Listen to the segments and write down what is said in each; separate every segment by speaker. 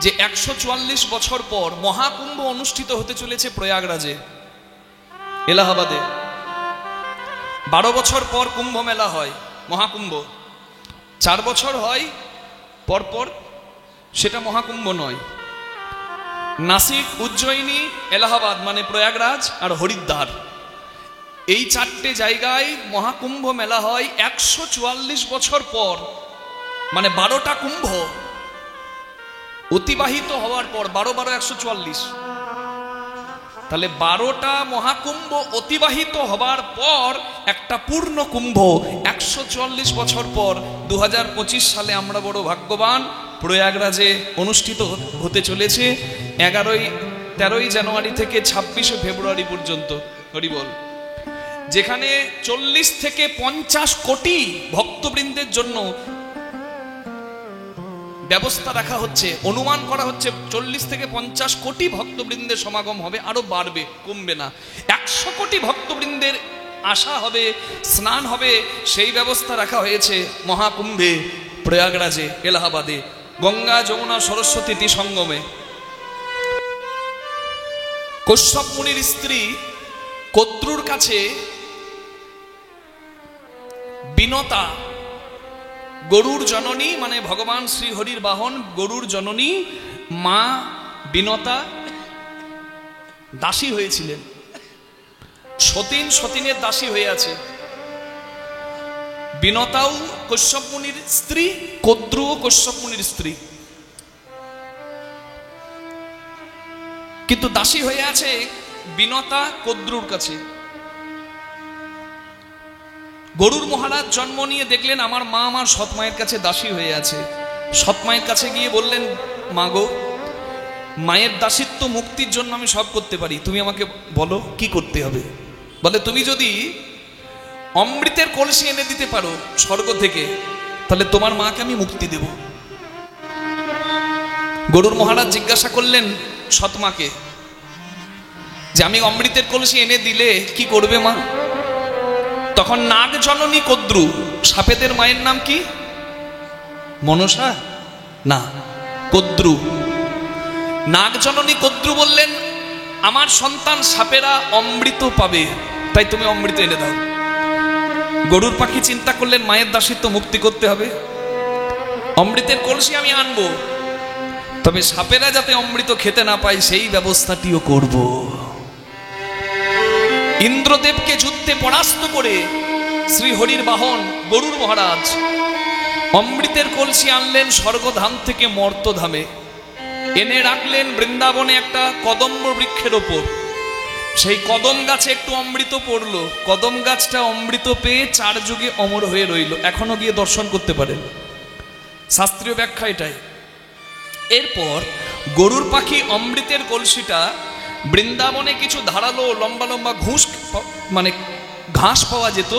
Speaker 1: যে 144 বছর পর মহাকুম্ভ অনুষ্ঠিত হতে চলেছে প্রয়াগরাজে, এলাহাবাদে। 12 বছর পর কুম্ভ মেলা হয়, মহাকুম্ভ। 4 বছর হয় পর পর, সেটা মহাকুম্ভ নয়। নাসিক, উজ্জয়িনী, এলাহাবাদ মানে প্রয়াগরাজ আর হরিদ্বার, এই 4টে জায়গায় মহাকুম্ভ মেলা হয় 144 বছর পর, মানে 12টা কুম্ভ অতিবাহিত হওয়ার পর। 12 12 144, তাহলে 12টা মহাকুম্ভ অতিবাহিত হবার পর একটা পূর্ণ কুম্ভ 144 বছর পর 2025 সালে আমরা বড় ভাগ্যবান, প্রয়াগরাজে অনুষ্ঠিত হতে চলেছে 13ই জানুয়ারি থেকে 26শে ফেব্রুয়ারি পর্যন্ত। হরিবল। যেখানে 40 থেকে 50 কোটি ভক্তবৃন্দের জন্য ব্যবস্থা রাখা হচ্ছে। অনুমান করা হচ্ছে 40 থেকে 50 কোটি ভক্তবৃন্দের সমাগম হবে, আরো বাড়বে, কমবে না। 100 কোটি ভক্তবৃন্দের আসা হবে, স্নান হবে, সেই ব্যবস্থা রাখা হয়েছে মহাকুম্ভে প্রয়াগরাজে, এলাহাবাদে, গঙ্গা যমুনা সরস্বতী সঙ্গমে। কশ্যপ মুনির স্ত্রী কদ্রুর কাছে বিনতা, গরুর জননী মানে ভগবান শ্রীহরির বাহন গরুর জননী মা বিনতা দাসী হয়েছিলেন। সতীনের দাসী হয়ে আছে। বিনতাও কশ্যপ মুনির স্ত্রী, কদ্রুও কশ্যপ মুনির স্ত্রী, কিন্তু দাসী হয়ে আছে বিনতা কদ্রুর কাছে। গরুর মহারাজ জন্ম নিয়ে দেখলেন আমার মা আমার সৎ মায়ের কাছে দাসী হয়ে আছে। সৎ মায়ের কাছে গিয়ে বললেন, মা গো, মায়ের দাসিত্ব মুক্তির জন্য আমি সব করতে পারি, তুমি আমাকে বলো কি করতে হবে। বলে, তুমি যদি অমৃতের কলসি এনে দিতে পারো স্বর্গ থেকে, তাহলে তোমার মাকে আমি মুক্তি দেব। গরুর মহারাজ জিজ্ঞাসা করলেন সৎ মাকে যে আমি অমৃতের কলসি এনে দিলে কি করবে মা? তখন নাগ জননী কদ্রু, সাপেদের মায়ের নাম কি? মনসা না, কদ্রু। নাগ জননী কদ্রু বললেন, আমার সন্তান সাপেরা অমৃত পাবে, তাই তুমি অমৃত এনে দাও। গরুর পাখি চিন্তা করলেন মায়ের দাসিত্ব মুক্তি করতে হবে, অমৃতের কলসি আমি আনবো, তবে সাপেরা যাতে অমৃত খেতে না পায় সেই ব্যবস্থাটিও করব। ইন্দ্রদেবকে যুদ্ধে পরাস্ত করে শ্রীহরির বাহন গরুর মহারাজ অমৃতের কলসি আনলেন স্বর্গধাম থেকে মর্তধামে, এনে রাখলেন বৃন্দাবনে একটা কদম্ব বৃক্ষের ওপর। সেই কদম গাছে একটু অমৃত পড়লো, কদম গাছটা অমৃত পেয়ে 4 যুগে অমর হয়ে রইল। এখনো গিয়ে দর্শন করতে পারেন, শাস্ত্রীয় ব্যাখ্যা এটাই। এরপর গরুর পাখি অমৃতের কলসিটা বৃন্দাবনে কিছু ধারালো লম্বা লম্বা ঘাস পাওয়া যেত,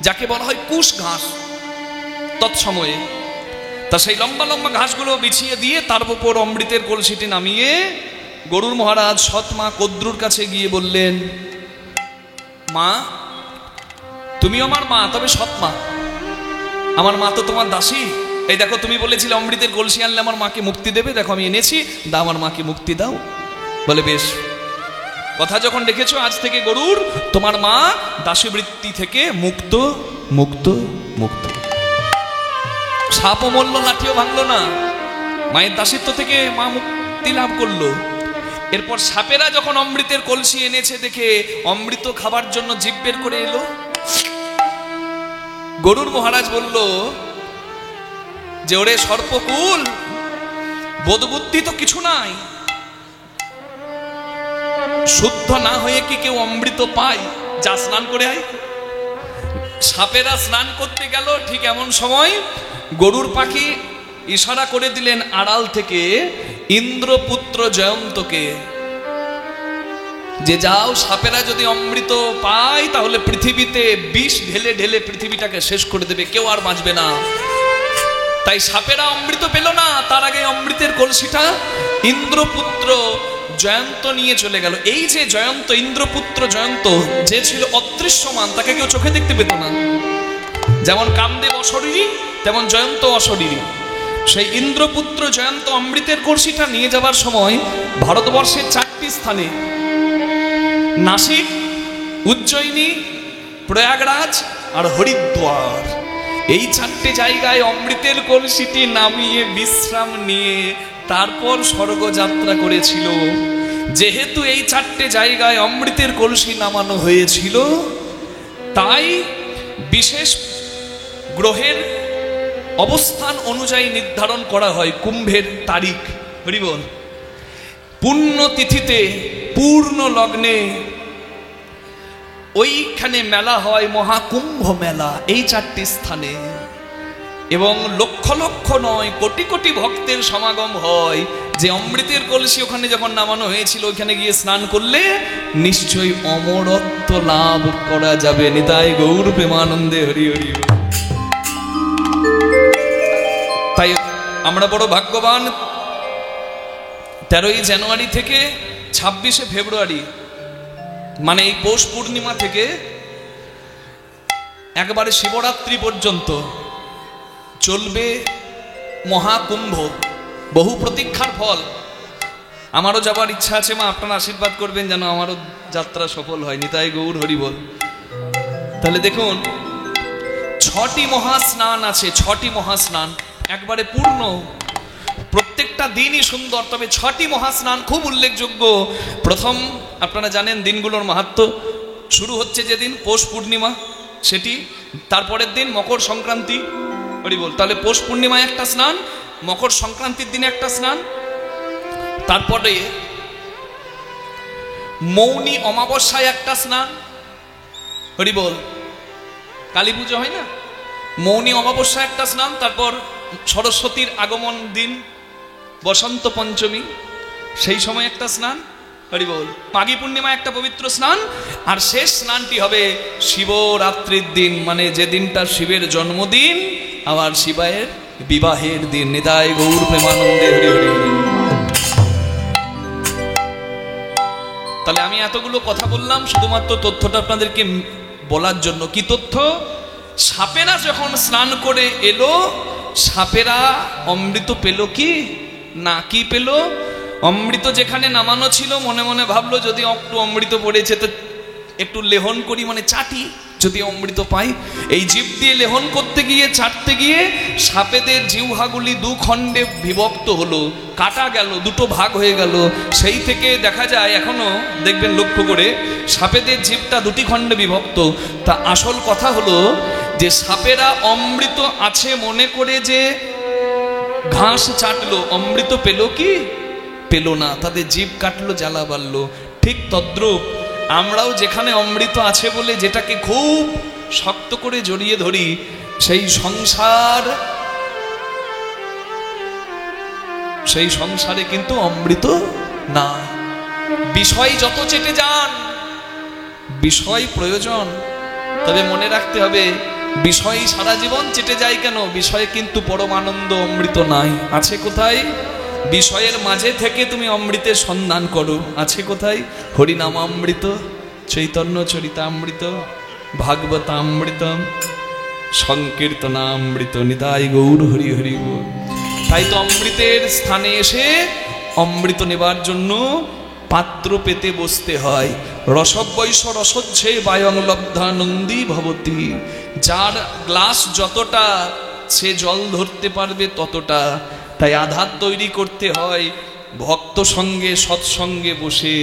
Speaker 1: যাকে বলা হয় কুশ ঘাস তৎসময়ে। তা সেই লম্বা লম্বা ঘাসগুলো বিছিয়ে দিয়ে তার উপর অমৃতের কলসিটি নামিয়ে গরুর মহারাজ সৎ মা কদ্রুর কাছে গিয়ে বললেন, মা, তুমি আমার মা, তবে সৎ মা। আমার মা তো তোমার দাসী। এই দেখো, তুমি বলেছিলে অমৃতের কলসি আনলে আমার মাকে মুক্তি দেবে, দেখো আমি এনেছি, দাও আমার মাকে মুক্তি দাও। বলে, বেশ, কথা যখন রেখেছো, আজ থেকে গরুর তোমার মা দাসী বৃত্তি থেকে মুক্ত মুক্ত মুক্ত। সাপও মরল, লাঠিও ভাঙলো না, মায়ের দাসিত্ব থেকে মা মুক্তি লাভ করলো। এরপর সাপেরা যখন অমৃতের কলসি এনেছে দেখে অমৃত খাবার জন্য জিভ বের করে এলো। গরুর মহারাজ বলল যে, ওরে সর্পকুল, বোধ বুদ্ধি তো কিছু নাই, শুদ্ধ না হয়ে কি কেউ অমৃত পায়? যা স্নান করে আয়। সাপেরা স্নান করতে গেল, ঠিক এমন সময় গরুর পাখি ইশারা করে দিলেন আড়াল থেকে ইন্দ্রপুত্র জয়ন্তকে, যে যাও, সাপেরা যদি অমৃত পায় তাহলে পৃথিবীতে বিষ ঢেলে ঢেলে পৃথিবীটাকে শেষ করে দেবে, কেউ আর বাঁচবে না। তাই সাপেরা অমৃত পেল না, তার আগে অমৃতের কলসিটা ইন্দ্রপুত্র জয়ন্ত নিয়ে চলে গেল। এই যে জয়ন্ত, ইন্দ্রপুত্র জয়ন্ত, যে ছিল অদৃশ্যমান, তাকে কেউ চোখে দেখতে পেত না। যেমন কামদেব অশরীরী, তেমন জয়ন্ত অশরীরী। সেই ইন্দ্রপুত্র জয়ন্ত অমৃতের কলসিটা নিয়ে যাবার সময় ভারতবর্ষের 4টি স্থানে, নাসিক, উজ্জয়িনী, প্রয়াগরাজ আর হরিদ্বার, এই 4টে জায়গায় অমৃতের কলসিটি নামিয়ে বিশ্রাম নিয়ে তারপর স্বর্গযাত্রা করেছিল। যেহেতু এই 4টে জায়গায় অমৃতের কলসি নামানো হয়েছিল, তাই বিশেষ গ্রহের অবস্থান অনুযায়ী নির্ধারণ করা হয় কুম্ভের তারিখ। হরিবল। পূর্ণ তিথিতে, পূর্ণ লগ্নে ওইখানে মেলা হয়, মহাকুম্ভ মেলা, এই 4টি স্থানে। এবং লক্ষ লক্ষ নয়, কোটি কোটি ভক্তের সমাগম হয়, যে অমৃতের কলসি ওখানে যখন নামানো হয়েছিল, ওইখানে গিয়ে স্নান করলে নিশ্চয়ই অমরত্ব লাভ করা যাবে। নিতাই গৌর প্রেমানন্দে হরি হরি। তাই আমরা বড় ভাগ্যবান, 13ই জানুয়ারি থেকে 26শে ফেব্রুয়ারি, মানে এই পৌষ পূর্ণিমা থেকে একবারে শিবরাত্রি পর্যন্ত চলবে মহাকুম্ভ। বহু প্রতীক্ষার ফল। আমারও যাবার ইচ্ছা আছে মা, আপনারা আশীর্বাদ করবেন যেন আমারও যাত্রা সফল হয়। নিতাই গৌর হরি বল। তাহলে দেখুন, 6টি মহাস্নান আছে, 6টি মহাস্নান একবারে পূর্ণ, প্রত্যেকটা দিনই সুন্দর। তবে 6টি মহাস্নান খুব উল্লেখযোগ্য। প্রথম আপনারা জানেন দিনগুলোর মাহাত্ম্য। শুরু হচ্ছে যেদিন পৌষ পূর্ণিমা, সেটি, তারপরের দিন মকর সংক্রান্তি। হরি বল। তাহলে পৌষ পূর্ণিমায় একটা স্নান, মকর সংক্রান্তির দিনে একটা স্নান, তারপরে মৌনী অমাবস্যায় একটা স্নান। হরি বল। কালী পুজো হয় না, মৌনী অমাবস্যায় একটা স্নান, তারপর সরস্বতীর আগমন দিন, বসন্ত পঞ্চমী, সেই সময় একটা স্নান। হরি বল। মাঘী পূর্ণিমায় একটা পবিত্র স্নান, আর শেষ স্নানটি হবে শিবরাত্রির দিন, মানে যে দিনটা শিবের জন্মদিন, আবার শিবায়ের বিবাহের দিন। নিতাই গৌর প্রেমানন্দে হরি হরি হরি। তাহলে আমি এতগুলো কথা বললাম শুধুমাত্র তথ্যটা আপনাদেরকে বলার জন্য। কি তথ্য? সাপেরা যখন স্নান করে এলো, সাপেরা অমৃত পেল কি না? কি পেল? অমৃত যেখানে নামানো ছিল, মনে মনে ভাবলো যদি একটু অমৃত পড়েছে তো একটু লেহন করি, মানে চাটি, যদি অমৃত পাই। এই জিভ দিয়ে লেহন করতে গিয়ে, চাটতে গিয়ে সাপেদের জিহ্বাগুলি 2 খণ্ডে বিভক্ত হলো, কাটা গেল, 2টো ভাগ হয়ে গেল। সেই থেকে দেখা যায়, এখনো দেখবেন লক্ষ্য করে, সাপেদের জিভটা 2টি খণ্ডে বিভক্ত। তা আসল কথা হলো যে সাপেরা অমৃত আছে মনে করে যে ঘাস চাটলো, অমৃত পেল কি? পেল না। তাদের জিভ কাটলো, জ্বালা বাড়লো। ঠিক তদ্রূপ আমরাও যেখানে অমৃত আছে বলে যেটাকে খুব শক্ত করে জড়িয়ে ধরি, সেই সংসারে কিন্তু অমৃত না। বিষয় যত চেটে যান, বিষয় প্রয়োজন, তবে মনে রাখতে হবে বিষয় সারা জীবন চেটে যায় কেন? বিষয়ে কিন্তু পরমানন্দ অমৃত নাই। আছে কোথায়? বিষয়ের মাঝে থেকে তুমি অমৃতের সন্ধান করো। আছে কোথায়? হরিনামামৃত, চৈতন্য চরিতামৃত, ভাগবতামৃত, সংকীর্তনামৃত। নিতাই গৌর হরি হরি গৌর। তাই তো অমৃতের স্থানে এসে অমৃত নেবার জন্য পাত্র পেতে বসতে হয়। রসবৈষ রসজ্জে বায়ং লব্ধানন্দী ভবতি। যার গ্লাস যতটা, সে জল ধরতে পারবে ততটা। তাই আধার তৈরি করতে হয় ভক্ত সঙ্গে, সৎসঙ্গে বসে,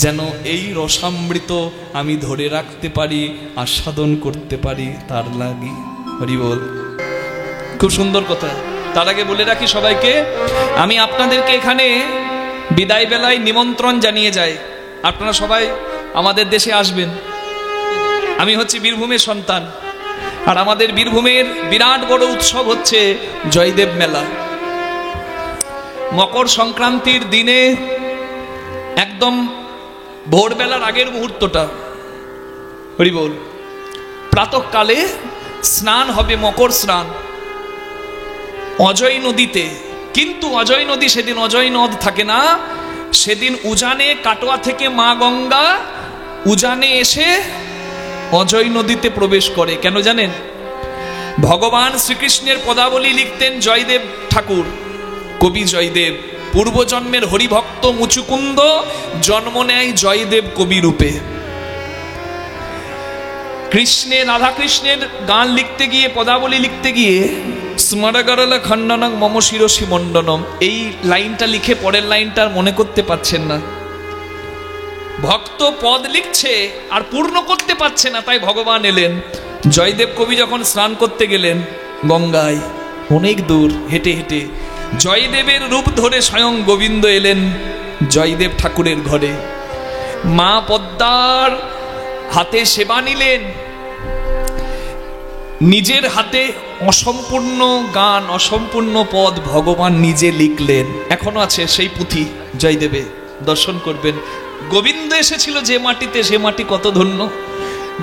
Speaker 1: যেন এই রসামৃত আমি ধরে রাখতে পারি, আস্বাদন করতে পারি, তার লাগি। হরি বল। খুব সুন্দর কথা। তার আগে বলে রাখি সবাইকে, আমি আপনাদেরকে এখানে বিদায় বেলায় নিমন্ত্রণ জানিয়ে যাই, আপনারা সবাই আমাদের দেশে আসবেন। আমি হচ্ছি বীরভূমের সন্তান, আর আমাদের বীরভূমের বিরাট বড় উৎসব হচ্ছে জয়দেব মেলা। মকর সংক্রান্তির দিনে একদম ভোরবেলার আগের মুহূর্তটা, হরি বল, প্রাতঃকালে স্নান হবে, মকর স্নান অজয় নদীতে। কিন্তু অজয় নদী সেদিন অজয় নদ থাকে না, সেদিন উজানে, কাটোয়া থেকে মা গঙ্গা উজানে এসে অজয় নদীতে প্রবেশ করে। কেন জানেন? ভগবান শ্রীকৃষ্ণের পদাবলী লিখতেন জয়দেব ঠাকুর, কবি জয়দেব। পূর্বজন্মের হরিভক্ত মুচুকুন্দ জন্ম নেয় জয়দেব কবি রূপে। কৃষ্ণের, রাধা কৃষ্ণের গান লিখতে গিয়ে, পদাবলী লিখতে গিয়ে স্মরগরল খণ্ডনং মম শিরসি মণ্ডনম, এই লাইনটা লিখে পরের লাইনটা মনে করতে পারছেন না। ভক্ত পদ লিখছে আর পূর্ণ করতে পারছে না, তাই ভগবান এলেন। জয়দেব কবি যখন স্নান করতে গেলেন গঙ্গায়, অনেক দূর হেঁটে হেঁটে, জয়দেবের রূপ ধরে স্বয়ং গোবিন্দ এলেন জয়দেব ঠাকুরের ঘরে। মা পদ্মার হাতে সেবা নিলেন, নিজের হাতে অসম্পূর্ণ গান, অসম্পূর্ণ পদ ভগবান নিজে লিখলেন। এখনো আছে সেই পুঁথি, জয়দেবে দর্শন করবেন। গোবিন্দ এসেছিল যে মাটিতে, সে মাটি কত ধন্য।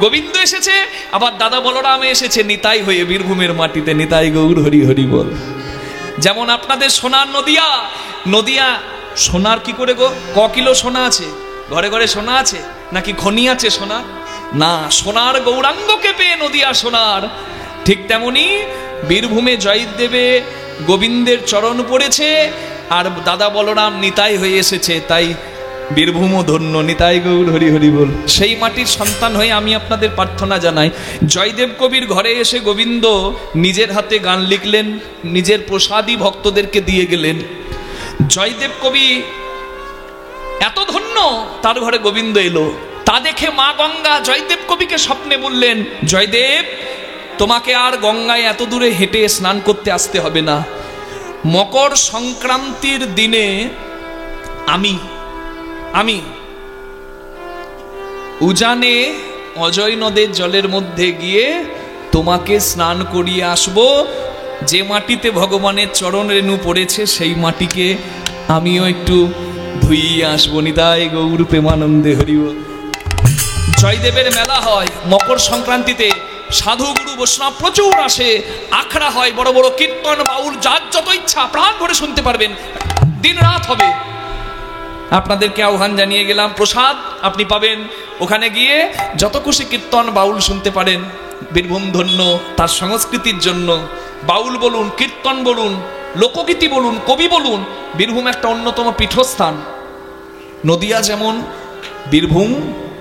Speaker 1: গোবিন্দ এসেছে, আবার দাদা বলরাম এসেছে নিতাই হয়ে বীরভূমের মাটিতে। নিতাই গৌর হরি হরি বল। যেমন আপনাদের সোনার নদিয়া, নদিয়া সোনার কি করে গো? ক কিলো সোনা আছে ঘরে ঘরে? সোনা আছে নাকি খনি আছে সোনা? না, সোনার গৌরাঙ্গকে পেয়ে নদিয়া সোনার। ঠিক তেমনি বীরভূমে জয়দেবে গোবিন্দের চরণ পড়েছে, আর দাদা বলরাম নিতাই হয়ে এসেছে, তাই বীরভূমও ধন্য। নিতাই গৌর হরি হরি বল। সেই মাটির সন্তান হয়ে আমি আপনাদের প্রার্থনা জানাই, জয়দেব কবির ঘরে এসে গোবিন্দ নিজের হাতে গান লিখলেন, নিজের প্রসাদী ভক্তদেরকে দিয়ে গেলেন। জয়দেব কবি এত ধন্য, তার ঘরে গোবিন্দ এলো। তা দেখে মা গঙ্গা জয়দেব কবিকে স্বপ্নে বললেন, জয়দেব তোমাকে আর গঙ্গায় এত দূরে হেঁটে স্নান করতে আসতে হবে না। মকর সংক্রান্তির দিনে আমি উজানে অজয় নদের জলের মধ্যে গিয়ে তোমাকে স্নান করিয়ে আসব। যে মাটিতে ভগবানের চরণ রেণু পড়েছে সেই মাটিকে আমিও একটু ধুইয়ে আসবো। নিতাই গৌর প্রেমানন্দে হরিব। জয়দেবের মেলা হয় মকর সংক্রান্তিতে, সাধু গুরু বৈষ্ণব প্রচুর আসে, আখড়া হয়, বড় বড় কীর্তন বাউল, যার যত ইচ্ছা প্রাণ ভরে শুনতে পারবেন, দিন রাত হবে। আপনাদেরকে আহ্বান জানিয়ে গেলাম, প্রসাদ আপনি পাবেন, ওখানে গিয়ে যত খুশি কীর্তন বাউল শুনতে পারেন। বীরভূম ধন্য তার সংস্কৃতির জন্য। বাউল বলুন, কীর্তন বলুন, লোকগীতি বলুন, কবি বলুন, বীরভূম একটা অন্যতম পীঠস্থান। নদিয়া যেমন, বীরভূম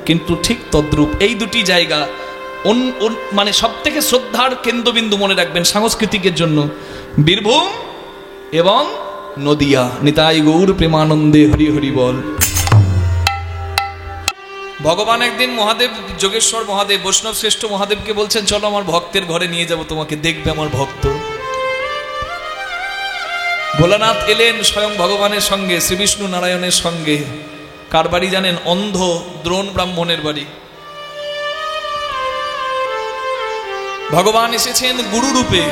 Speaker 1: কিন্তু ঠিক তদ্রূপ। এই দুটি জায়গা মানে সব থেকে শ্রদ্ধার কেন্দ্রবিন্দু মনে রাখবেন সাংস্কৃতিকের জন্য, বীরভূম এবং নদিয়া। নিতাই গৌর প্রেমানন্দে হরি হরি বল। ভগবান একদিন মহাদেব, যোগেশ্বর মহাদেব, বৈষ্ণব শ্রেষ্ঠ মহাদেবকে বলছেন, চলো আমার ভক্তের ঘরে নিয়ে যাব তোমাকে, দেখবে আমার ভক্ত। ভোলানাথ এলেন স্বয়ং ভগবানের সঙ্গে, শ্রী বিষ্ণু নারায়ণের সঙ্গে। কার বাড়ি জানেন? অন্ধ দ্রোণ ব্রাহ্মণের বাড়ি। ভগবান এসেছেন গুরু রূপে,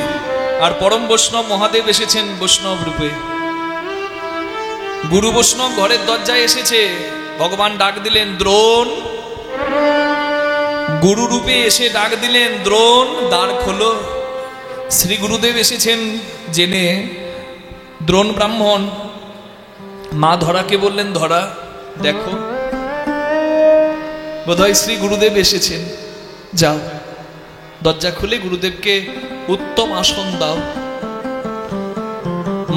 Speaker 1: আর পরম বৈষ্ণব মহাদেব এসেছেন বৈষ্ণব রূপে। গুরু বৈষ্ণব ঘরের দরজায় এসেছে, ভগবান ডাক দিলেন, দ্রোণ। গুরু রূপে এসে ডাক দিলেন, দ্রোণ দ্বার খোলো। শ্রী গুরুদেব এসেছেন জেনে দ্রোণ ব্রাহ্মণ মা ধরাকে বললেন, ধরা দেখো বোধহয় শ্রী গুরুদেব এসেছেন, যাও দরজা খুলে গুরুদেবকে উত্তম আসন দাও।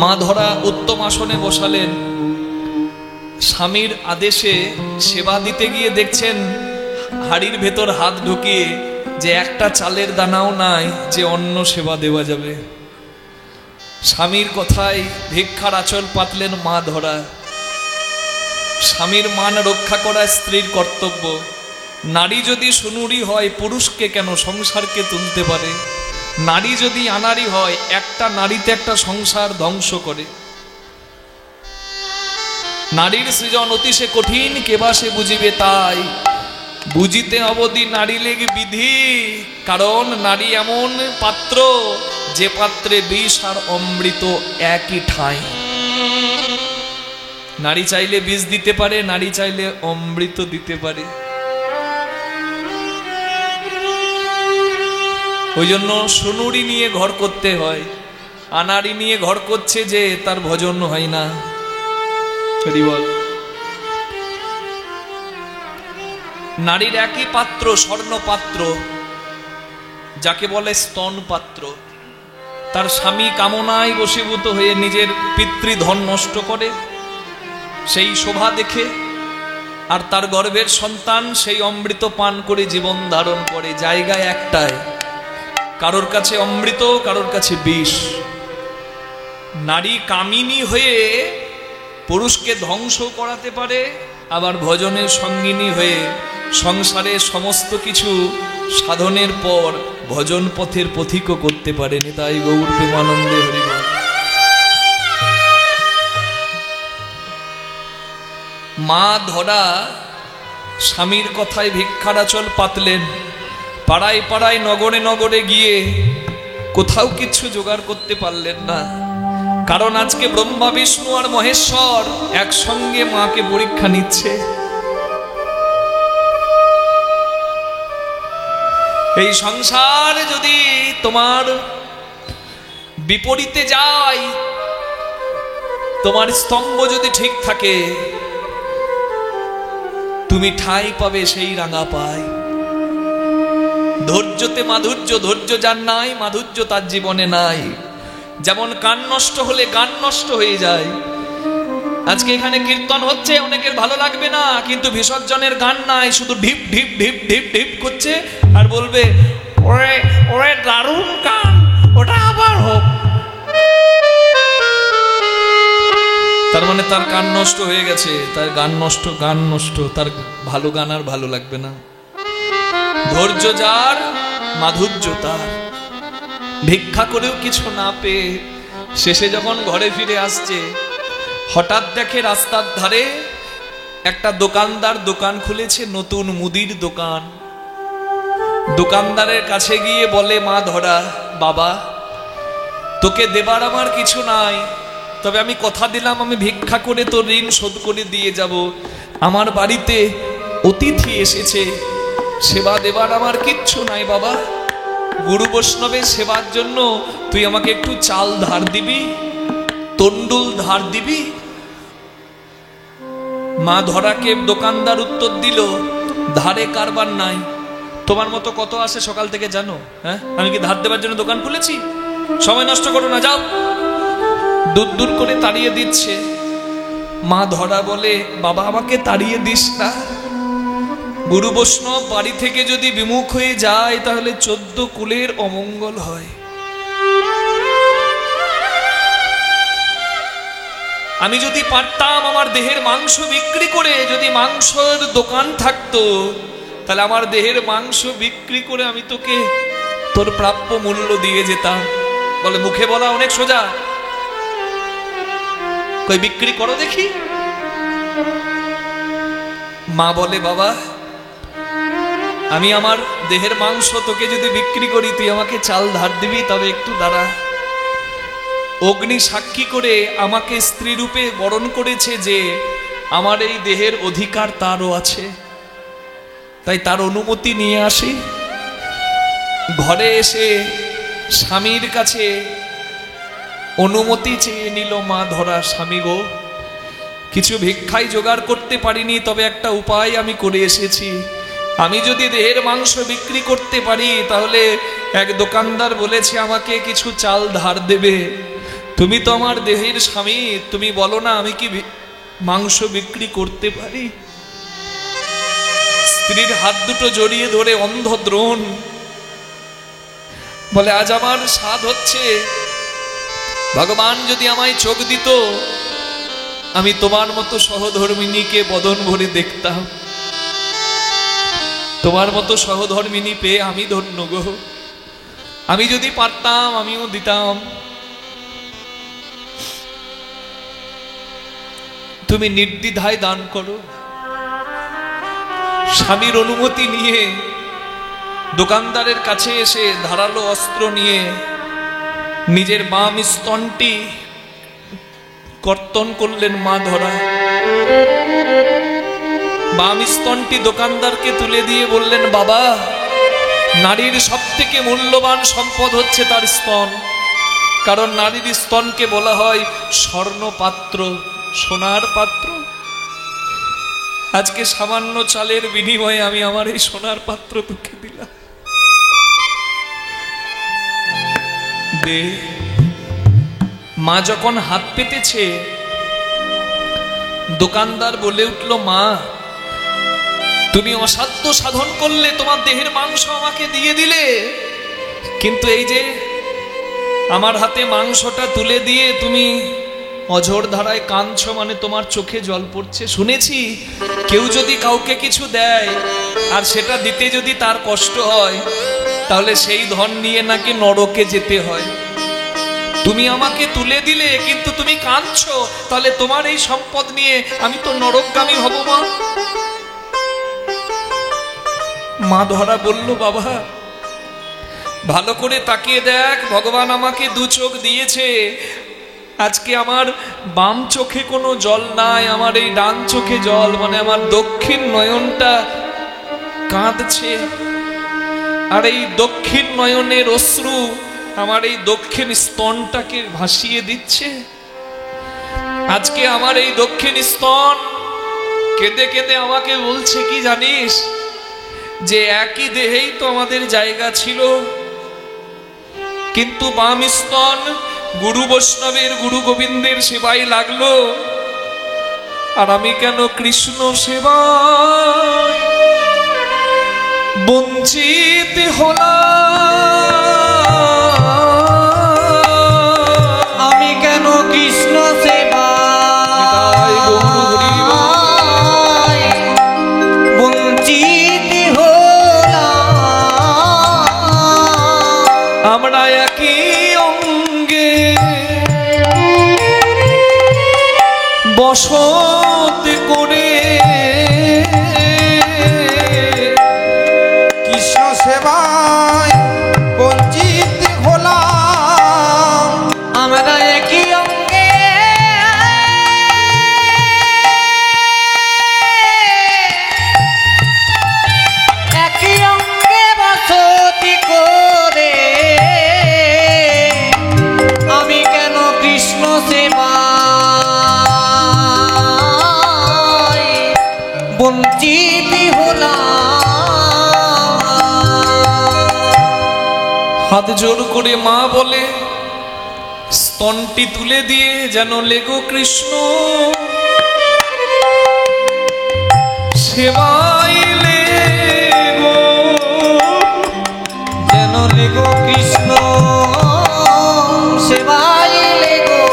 Speaker 1: মা ধরা উত্তম আসনে বসালেন। স্বামীর আদেশে সেবা দিতে গিয়ে দেখছেন হাড়ির ভেতর হাত ঢুকিয়ে যে একটা চালের দানাও নাই যে অন্ন সেবা দেওয়া যাবে। স্বামীর কথায় ভিক্ষার আঁচল পাতলেন মা ধরা। স্বামীর মান রক্ষা করা স্ত্রীর কর্তব্য। নারী যদি সুনুরি হয়, পুরুষকে কেন সংসারকে তুলতে পারে। নারী যদি আনারি হয়, একটা নারীতে একটা সংসার ধ্বংস করে। নারীর সৃজন অতিশে কঠিন, কেবা সে বুঝিবে তাই। বুঝিতে অবধি নারী লেগে বিধি, কারণ নারী এমন পাত্র যে পাত্রে বিষ আর অমৃত একই ঠাঁই। নারী চাইলে বিষ দিতে পারে, নারী চাইলে অমৃত দিতে পারে। ওই জন্য সুনুরি নিয়ে ঘর করতে হয়। আনারি নিয়ে ঘর করছে যে তার ভজন হয় না। নারীর একই পাত্র, স্বর্ণ পাত্র। যাকে বলে স্তন পাত্র, তার স্বামী কামনায় বশীভূত হয়ে নিজের পিতৃধন নষ্ট করে সেই শোভা দেখে, আর তার গর্ভের সন্তান সেই অমৃত পান করে জীবন ধারণ করে। জায়গায় একটাই, কারোর কাছে অমৃত, কারোর কাছে বিষ। নারী কামিনী হয়ে পুরুষকে ধ্বংস করাতে পারে, আবার ভজনের সঙ্গিনী হয়ে সংসারে সমস্ত কিছু সাধনের পর ভজন পথের পথিকও করতে পারে। তাই গৌর প্রেমানন্দে হরিবল। মা ধরা স্বামীর কথায় ভিক্ষার আঁচল পাতলেন, পাড়ায় পাড়ায় নগরে নগরে গিয়ে কোথাও কিছু জোগাড় করতে পারলেন না। কারণ আজকে ব্রহ্মা বিষ্ণু আর মহেশ্বর একসঙ্গে মাকে পরীক্ষা নিচ্ছে। এই সংসার যদি তোমার বিপরীতে যায়, তোমার স্তম্ভ যদি ঠিক থাকে, তুমি ঠাঁই পাবে সেই রাঙা পায়। ধৈর্যতে মাধুর্য, ধৈর্য যার নাই, মাধুর্য তার জীবনে নাই। যেমন কান নষ্ট হলে গান নষ্ট হয়ে যায়। আজকে এখানে কীর্তন হচ্ছে, অনেকের ভালো লাগবে না, কিন্তু বিসর্জনের গান নাই, শুধু ঢিপ ঢিপ ঢিপ ঢিপ ঢিপ করছে আর বলবে ওরে ওরে দারুণ গান, ওটা আবার হোক। তার মানে তার কান নষ্ট হয়ে গেছে, তার গান নষ্ট, গান নষ্ট, তার ভালো গান আর ভালো লাগবে না। ধৈর্য যার, মাধুর্য তার। ভিক্ষা করেও কিছু না পেয়ে শেষে যখন ঘরে ফিরে আসছে, হঠাৎ দেখে রাস্তার ধারে একটা দোকানদার দোকান খুলেছে, নতুন মুদির দোকান। দোকানদারের কাছে গিয়ে বলে মা ধরা, বাবা তোকে দেবার আমার কিছু নাই, তবে আমি কথা দিলাম আমি ভিক্ষা করে তোর ঋণ শোধ করে দিয়ে যাব। আমার বাড়িতে অতিথি এসেছে, সেবা দেবার আমার কিচ্ছু নাই বাবা। গুরু বৈষ্ণবের সেবার জন্য তুই আমাকে একটু চাল ধার দিবি, তন্ডুল ধার দিবি। মা ধরাকে দোকানদার উত্তর দিল, ধারে কারবার নাই। তোমার মতো কত আসে সকাল থেকে জানো? হ্যাঁ, আমি কি ধার দেবার জন্য দোকান খুলেছি? সময় নষ্ট করো না, যাও। দূর দূর করে তাড়িয়ে দিচ্ছে। মা ধরা বলে, বাবা আমাকে তাড়িয়ে দিস না। গুরু বৈষ্ণব বাড়ি থেকে যদি বিমুখ হয়ে যায়, তাহলে 14 কুলের অমঙ্গল হয়। আমি যদি পারতাম আমার দেহের মাংস বিক্রি করে, যদি মাংসের দোকান থাকতো, তাহলে আমার দেহের মাংস বিক্রি করে আমি তোকে তোর প্রাপ্য মূল্য দিয়ে যেতাম। বলে মুখে বলা অনেক সোজা, কই বিক্রি করো দেখি। মা বলে, বাবা আমি আমার দেহের মাংস তোকে যদি বিক্রি করি, তুই আমাকে চাল ধার দিবি, তবে একটু দাঁড়া। অগ্নি সাক্ষী করে আমাকে স্ত্রী রূপে বরণ করেছে যে আমার এই দেহের অধিকার তারও আছে, তাই তার অনুমতি নিয়ে আসি। ঘরে এসে স্বামীর কাছে অনুমতি চেয়ে নিল মা ধরা, স্বামী গো কিছু ভিক্ষাই জোগাড় করতে পারিনি, তবে একটা উপায় আমি করে এসেছি। আমি যদি দেহের মাংস বিক্রি করতে পারি, তাহলে এক দোকানদার বলেছে আমাকে কিছু চাল ধার দেবে। তুমি তো আমার দেহের স্বামী, তুমি বলো না আমি কি মাংস বিক্রি করতে পারি? স্ত্রীর হাত দুটো জড়িয়ে ধরে অন্ধ দ্রোণ বলে, আজ আমার স্বাদ হচ্ছে, ভগবান যদি আমায় চোখ দিত, আমি তোমার মতো সহধর্মিনীকে বদন ভরে দেখতাম। তোমার মতো সহধর্মিনী পেয়ে আমি ধন্য গো। আমি যদি পারতাম আমিও দিতাম। তুমি নির্দ্বিধায় দান করো। স্বামীর অনুমতি নিয়ে দোকানদারের কাছে এসে ধারালো অস্ত্র নিয়ে নিজের বাম স্তনটি কর্তন করলেন মা ধরা। বাম স্তনটি দোকানদারকে তুলে দিয়ে বললেন, বাবা নারীর সব থেকে মূল্যবান সম্পদ হচ্ছে তার স্তন, কারণ নারীর স্তনকে বলা হয় স্বর্ণ পাত্র, সোনার পাত্র। আজকে সামান্য চালের বিনিময়ে আমি আমার এই সোনার পাত্র তোকে দিলাম। দিলে। মা যখন হাত পেতেছে, দোকানদার বলে উঠল, মা তুমি অসাধ্য সাধন করলে, তোমার দেহের মাংস আমাকে দিয়ে দিলে, কিন্তু এই যে আমার হাতে মাংসটা তুলে দিয়ে তুমি অঝোর ধারায় কাঁদছো, মানে তোমার চোখে জল পড়ছে। শুনেছি কেউ যদি কাউকে কিছু দেয় আর সেটা দিতে যদি তার কষ্ট হয়, তাহলে সেই ধন নিয়ে নাকি নরকে যেতে হয়। তুমি আমাকে তুলে দিলে কিন্তু তুমি কাঁদছো, তাহলে তোমার এই সম্পদ নিয়ে আমি তো নরকগামী হব। মা মা ধরা বলল, বাবা ভালো করে তাকিয়ে দেখ, ভগবান আমাকে দু চোখ দিয়েছে, আজকে আমার বাম চোখে কোনো জল নাই, আমার এই ডান চোখে জল, মানে আমার দক্ষিণ নয়নটা কাঁদছে, আর এই দক্ষিণ নয়নের অশ্রু আমার এই দক্ষিণ স্তনটাকে ভাসিয়ে দিচ্ছে। আজকে আমার এই দক্ষিণ স্তন কেঁদে কেঁদে আমাকে বলছে কি জানিস, যে একই দেহেই তো আমাদের জায়গা ছিল, কিন্তু বাম স্তন গুরু বৈষ্ণবের, গুরু গোবিন্দের সেবায় লাগলো, আর আমি কেন কৃষ্ণ সেবায় বঞ্চিত হলাম,
Speaker 2: আমি কেন কৃষ্ণ সেবায় বঞ্চিত হলাম।
Speaker 1: আমরা একই অঙ্গে বসত করে
Speaker 2: কৃষ্ণ সেবায় বঞ্চিত হলাম। আমরা একই অঙ্গে বসতি করে, আমি কেন কৃষ্ণ সেবায় বঞ্চিত হলাম।
Speaker 1: হাত জোর করে মা বলে, স্তনটি তুলে দিয়ে, যেন লেগো কৃষ্ণ সেবায় লেগো,
Speaker 2: যেন লেগো কৃষ্ণ সেবায় লেগো,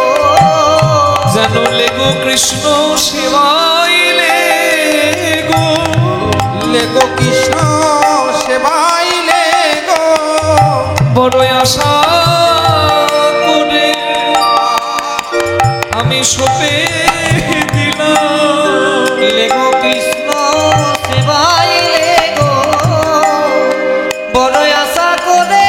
Speaker 1: যেন লেগো কৃষ্ণ সেবায় লেগো,
Speaker 2: লেগো কৃষ্ণ সেবায় লেগো।
Speaker 1: বড়ই আশা করে আমি সপে দিলাম,
Speaker 2: লেগো কৃষ্ণ সেবায় লেগো, বড় আশা করে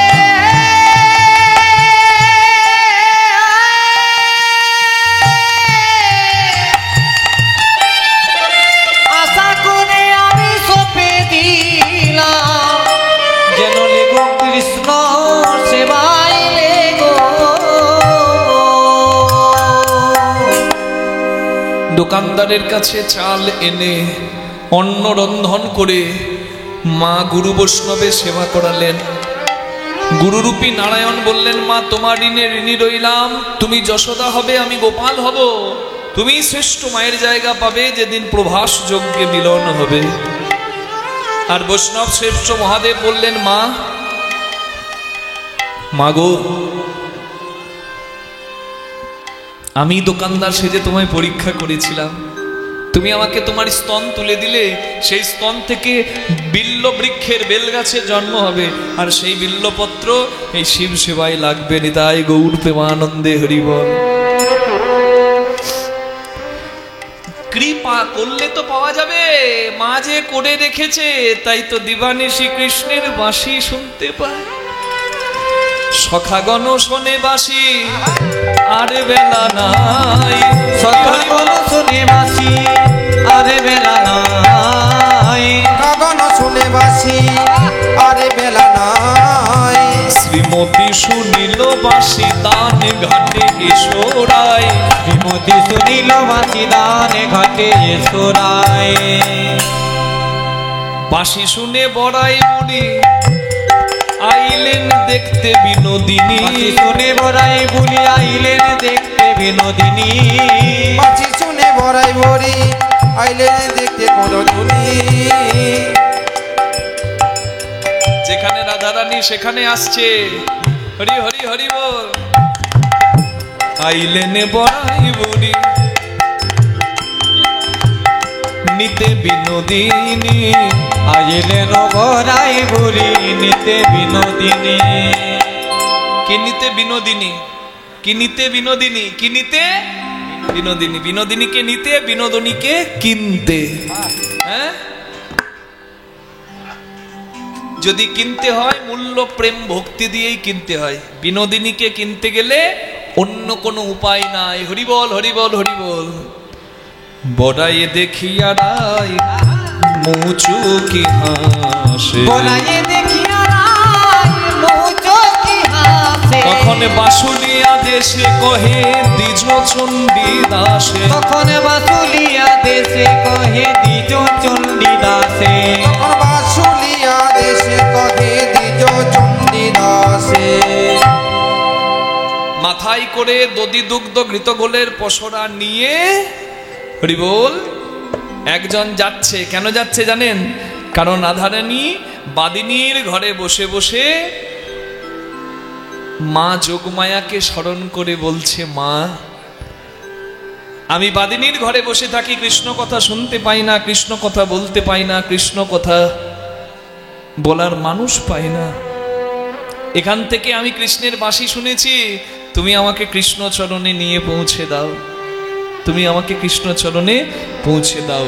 Speaker 2: আমি সপে দিলাম, যেন লেগো কৃষ্ণ সেবায় লেগো।
Speaker 1: দোকানদারের কাছে চাল এনে অন্ন রন্ধন করে মা গুরু বৈষ্ণবের সেবা করালেন। গুরুরূপী নারায়ণ বললেন, মা তোমার ঋণে ঋণী রইলাম, তুমি যশোদা হবে, আমি গোপাল হব, তুমি শ্রেষ্ঠ মায়ের জায়গা পাবে যেদিন প্রভাস যজ্ঞে মিলন হবে। আর বৈষ্ণব শ্রেষ্ঠ মহাদেব বললেন, মা মাগো আমি দোকানদার সেজে তোমায় পরীক্ষা করেছিলাম, তুমি আমাকে তোমার স্তন তুলে দিলে, সেই স্তন থেকে বিল্ল বৃক্ষের বেলগাছের জন্ম হবে, আর সেই বিল্লপত্র এই শিব সেবায় লাগবে। নিতাই গৌর প্রেমানন্দে হরিবল। কৃপা করলে তো পাওয়া যাবে, মা যে করে রেখেছে, তাই তো দিবানিশি কৃষ্ণের বাঁশি শুনতে পায়। সখাগণ শোনে বাঁশি আর বেলা নাই,
Speaker 2: সখাগণ শোনে বাঁশি আর বেলা নাই, সখাগণ শোনে বাঁশি আর বেলা নাই।
Speaker 1: শ্রীমতী শুনিল বাঁশি দান ঘাটে ঈশ্বরায়,
Speaker 2: শ্রীমতী শুনিল বাঁশি দান ঘাটে ঈশ্বরায়।
Speaker 1: বাঁশি শুনে বড়াই বুড়ি আইলেন দেখতে বিনোদিনী,
Speaker 2: বাঁচি শুনে বড়াই বুলি আইলেন দেখতে বিনোদিনী,
Speaker 3: বাঁচি শুনে বড়াই বড়ি আইলেন দেখতে কোনজনী।
Speaker 1: যেখানে রাধারানী সেখানে আসছে, হরি হরি হরি বল। আইলেন বড়াই বড়ি নিতে বিনোদিনী,
Speaker 2: আইলেন বড়াই বুলি নিতে বিনোদিনী।
Speaker 1: কি নিতে বিনোদিনী, কি নিতে বিনোদিনী, কি নিতে বিনোদিনী, বিনোদিনীকে নিতে, বিনোদিনীকে কিনতে। হ্যাঁ, যদি কিনতে হয় মূল্য প্রেম ভক্তি দিয়েই কিনতে হয়। বিনোদিনীকে কিনতে গেলে অন্য কোনো উপায় নাই। হরি বল হরি বল হরি বল। বড়াই দেখিয়া রাই মুচু কি হাসে,
Speaker 2: বড়াই দেখিয়া রাই মুচু কি হাসে,
Speaker 1: তখন বাসুলিয়া দেশে কহে দ্বিজ চণ্ডী দাসে,
Speaker 2: তখন বাসুলিয়া দেশে কহে দ্বিজ চণ্ডী দাসে,
Speaker 3: তখন বাসুলিয়া দেশে কহে দ্বিজ চণ্ডী দাসে।
Speaker 1: মাথায় করে দধি দুগ্ধ ঘৃত গোলের পসরা নিয়ে হরি বল একজন যাচ্ছে। কেন যাচ্ছে জানেন? কারণ রাধারানী বাদিনীর ঘরে বসে বসে মা যোগমায়াকে স্মরণ করে বলছে, মা আমি বাদিনীর ঘরে বসে থাকি, কৃষ্ণ কথা শুনতে পাই না, কৃষ্ণ কথা বলতে পাই না, কৃষ্ণ কথা বলার মানুষ পাই না। এখান থেকে আমি কৃষ্ণের বাঁশি শুনেছি, তুমি আমাকে কৃষ্ণ চরণে নিয়ে পৌঁছে দাও, তুমি আমাকে কৃষ্ণ চরণে পৌঁছে দাও।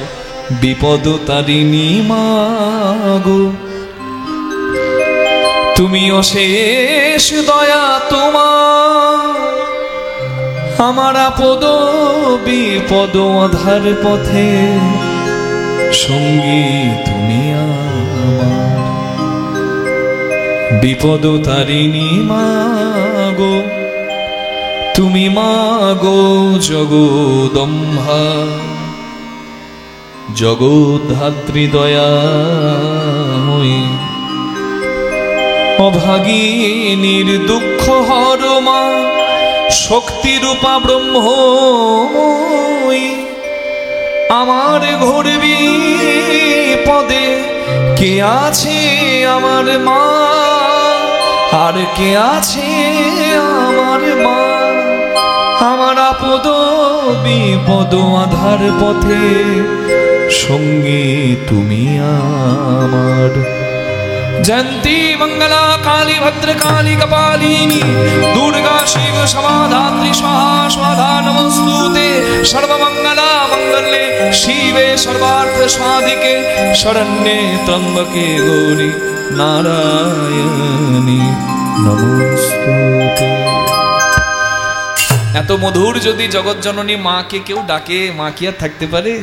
Speaker 1: বিপদ তারিণী মাগো তুমি অশেষ দয়া তোমার, আমার আপদ বিপদ আধার পথে সঙ্গী তুমি আমার। বিপদ তারিণী মাগো তুমি মাগো জগদম্বা, জগদ্ধাত্রী দয়াময়ী, অভাগিনীর দুঃখ হর মা, শক্তিরূপা ব্রহ্মময়ী। আমার ঘোর বিপদে কে আছে আমার মা, আর কে আছে আমার মা, আমার আপদ বিপদ আধার পথে সঙ্গী তুমি আমার। জয়ন্তী মঙ্গলা কালী ভদ্রকালী কপালিনী, দুর্গা শিব সমাধাত্রী স্বাহা স্বাধা নমস্তুতে। সর্বমঙ্গলা মঙ্গলে শিবে সর্বার্থ সাধিকে, শরণ্যে ত্র্যম্বকে গৌরী নারায়ণী নমস্তুতে। এত মধুর যদি জগৎ জননী মাকে কেউ ডাকে, মা কি আর থাকতে পারে?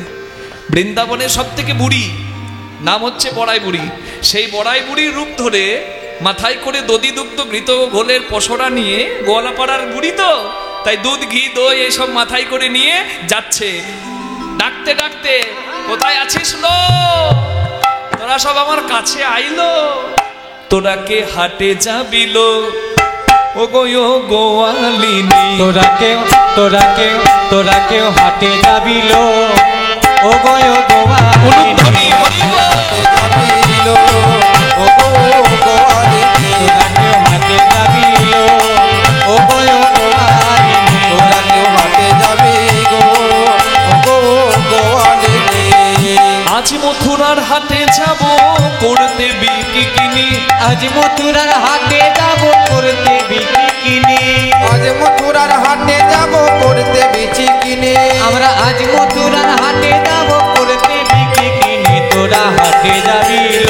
Speaker 1: বৃন্দাবনের সব থেকে বুড়ি নাম হচ্ছে বড়াই বুড়ি। সেই বড়াই বুড়ির রূপ ধরে মাথায় করে দধি দুগ্ধ ঘৃত ঘোলের পসরা নিয়ে, গোয়ালাপাড়ার বুড়ি তো তাই দুধ ঘি দই এসব মাথায় করে নিয়ে যাচ্ছে। ডাকতে ডাকতে, কোথায় আছিস লো, তোরা সব আমার কাছে আইলো, তোরা কে হাটে যাবিলো, ও গো গোয়ালিনী,
Speaker 2: তোরা কেউ হাটে যাবিল, ও গয় গোয়ালিনী,
Speaker 3: যাবিল, ও গো গোয়ালিনী,
Speaker 2: তোরা কেউ হাটে যাবিল, ও গয় গোয়ালিনী,
Speaker 3: তোরা কেউ হাটে যাবি গো, ও গো গোয়ালিনী।
Speaker 1: আজ মথুরার হাটে যাব করতে বিক্রি কিনি,
Speaker 2: আজ মথুরার হাটে যাব করতে বিক্রি কিনি,
Speaker 3: আজ মথুরার হাটে যাব করতে বিচি কিনে,
Speaker 2: আমরা আজ মথুরার হাটে যাব করতে বিক্রি কিনি। তোরা হাটে যাবিল,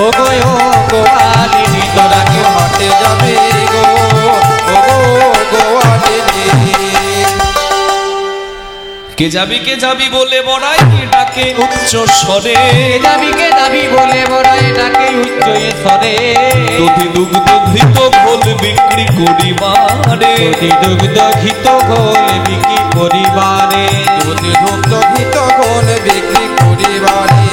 Speaker 2: ও গয় গোয়ালিনী, তোরা কেউ
Speaker 3: হাটে যাবি গো, ও গো গোয়ালিনী।
Speaker 1: কে যাবি বলে বড়াই ডাকে উচ্চ স্বরে,
Speaker 2: কে যাবি বলে বড়াই ডাকে উচ্চ স্বরে,
Speaker 1: দধি দুগ্ধ ঘৃত ঘোল বিক্রি করিবারে,
Speaker 2: দধি দুগ্ধ ঘৃত ঘোল বিক্রি করিবারে,
Speaker 3: দধি দুগ্ধ ঘৃত ঘোল বিক্রি করিবারে।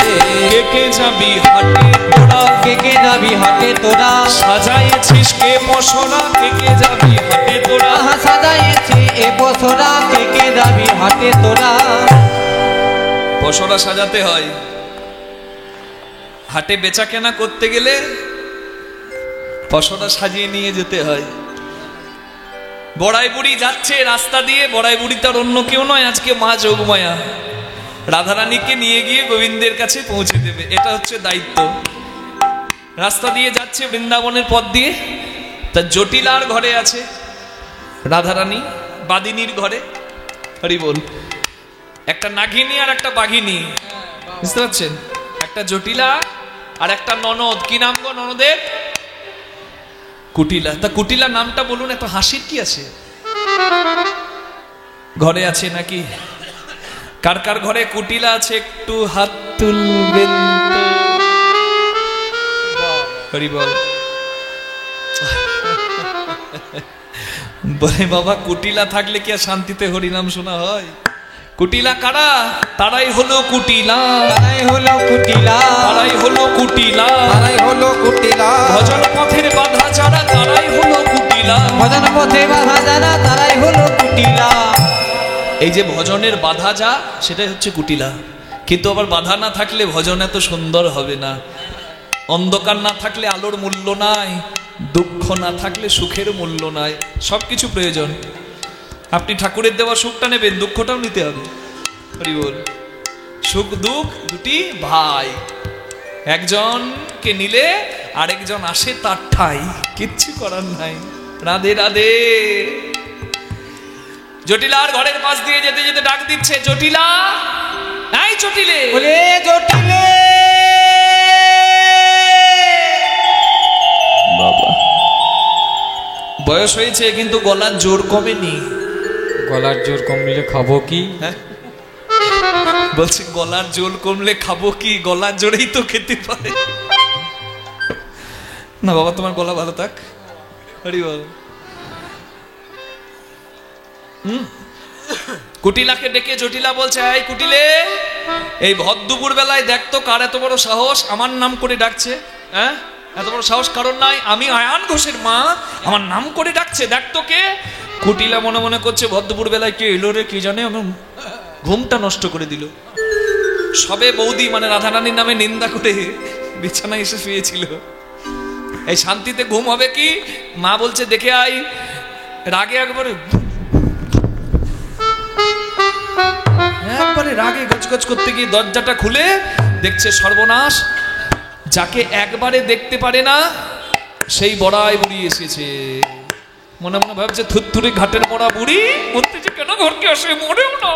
Speaker 1: কে যাবি হাটে তোরা,
Speaker 2: কে কে কে যাবি হাটে তোরা
Speaker 1: সাজাইছিস কে পশরা কে কে যাবি হাটে তোরা
Speaker 2: আহা সাজাইছি এ বছরা কে কে যাবি হাটে তোরা
Speaker 1: পশরা সাজাতে হয় হাটে বেচা কেনা করতে গেলে পশরা সাজিয়ে নিয়ে যেতে হয় বড়াই বুড়ি যাচ্ছে রাস্তা দিয়ে বড়াই বুড়ি তার অন্য কেউ নয় আজকে মা যোগমায়া রাধারানীকে নিয়ে গিয়ে গোবিন্দের কাছে পৌঁছে দেবে এটা হচ্ছে দায়িত্ব রাস্তা দিয়ে যাচ্ছে বৃন্দাবনের পথ দিয়ে তার জটিলার ঘরে আছে রাধারানী বাদিনীর ঘরে হরি বল একটা নাগিনী আর একটা বাঘিনী বুঝতে পারছেন একটা জটিলা আর একটা ননদ কি নাম গো ননদের কুটিলা তা কুটিলা নামটা বলুন এত হাসির কি আছে ঘরে আছে নাকি কার কার ঘরে কুটিলা আছে একটু হাত তুলবেন হরি বল বলে বাবা কুটিলা থাকলে কি আর শান্তিতে হরিনাম শোনা হয় কুটিলা কারা তারাই হলো কুটিলা
Speaker 2: তারাই হলো কুটিলা
Speaker 1: তারাই হলো কুটিলা
Speaker 3: তারাই হলো কুটিলা
Speaker 1: ভজন পথের বাধা যারা তারাই হলো কুটিলা
Speaker 2: ভজন পথে বাধা যারা তারাই হলো কুটিলা
Speaker 1: এই যে ভজনের বাধা যা সেটাই হচ্ছে কুটিলা কিন্তু আবার বাধা না থাকলে ভজন এত সুন্দর হবে না অন্ধকার না থাকলে আলোর মূল্য নাই দুঃখ না থাকলে সুখের মূল্য নাই সবকিছু প্রয়োজন আপনি ঠাকুরের দেওয়া সুখটা নেবেন দুঃখটাও নিতে হবে হরি বল সুখ দুঃখ দুটি ভাই একজনকে নিলে আরেকজন আসে তার ঠাই কিচ্ছু করার নাই রাধে রাধে জটিলার ঘরের পাশ দিয়ে যেতে যেতে ডাক দিচ্ছে জটিলা নাই জটিলে
Speaker 2: বলে জটিলে
Speaker 1: বাবা বয়স হয়েছে কিন্তু গলার জোর কমেনি
Speaker 2: গলার জোর কমলে খাবো কি
Speaker 1: হ্যাঁ বলছি গলার জোর কমলে খাবো কি গলার জোরেই তো খেতে পারে না বাবা তোমার গলা ভালো থাক হরি বল কুটিলাকে ডেকে জটিলা বলছে এই কুটিলে এই ভদ্দুপুর বেলায় দেখ তো কার এত বড় সাহস আমার নাম করে ডাকছে হ্যাঁ এত বড় সাহস কারণ নাই আমি আয়ান ঘোষের মা আমার নাম করে ডাকছে দেখ তো কে কুটিলা মনে মনে করছে ভদ্দুপুর বেলায় কে এলো রে কি জানে আমার ঘুমটা নষ্ট করে দিল সবে বৌদি মানে রাধারানীর নামে নিন্দা করে বিছানায় এসে শুয়েছিল এই শান্তিতে ঘুম হবে কি মা বলছে দেখে আই রাগে একবারে রাগে গজগজ করতে গিয়ে দরজাটা খুলে দেখছে সর্বনাশ যাকে একবারে দেখতে পারে না সেই বড়াই বুড়ি এসেছে মনে মনে ভাবছে থুতথুরি ঘাটের মোড়া বুড়ি বলতে যে কেন ঘরকে আসে মরেও না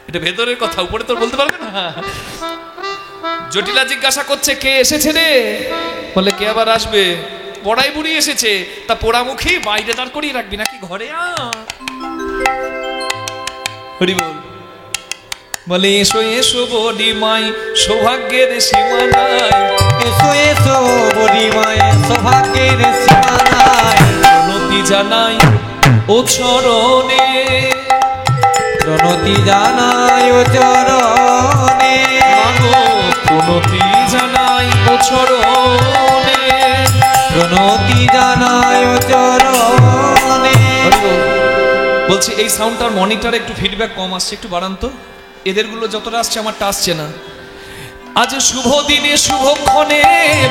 Speaker 1: এটা ভেতরের কথা উপরে তো বলতে পারবে না জটিলা জিজ্ঞাসা করছে কে এসেছে রে বলে কে আবার আসবে বড়াই বুড়ি এসেছে তা পোড়ামুখী বাইরে দাঁড় করিয়ে রাখবি নাকি ঘরে হরি বল বলে এসো এসো বডি মাই সৌভাগ্যের সীমা নাই
Speaker 2: এসো এসো বড়ি মায়ের সৌভাগ্যের সীমা নাই
Speaker 1: প্রণতি জানাই ও চরণে
Speaker 2: প্রণতি জানাই ও চরণে
Speaker 1: প্রণতি জানাই ও চরণে
Speaker 2: প্রণতি জানাই ও চরণে
Speaker 1: বলছি এই সাউন্ডটার মনিটরে একটু ফিডব্যাক কম আসছে একটু বাড়ান তো এদেরগুলো যতটা আসছে আমারটা আসছে না আজ শুভ দিনে শুভক্ষণে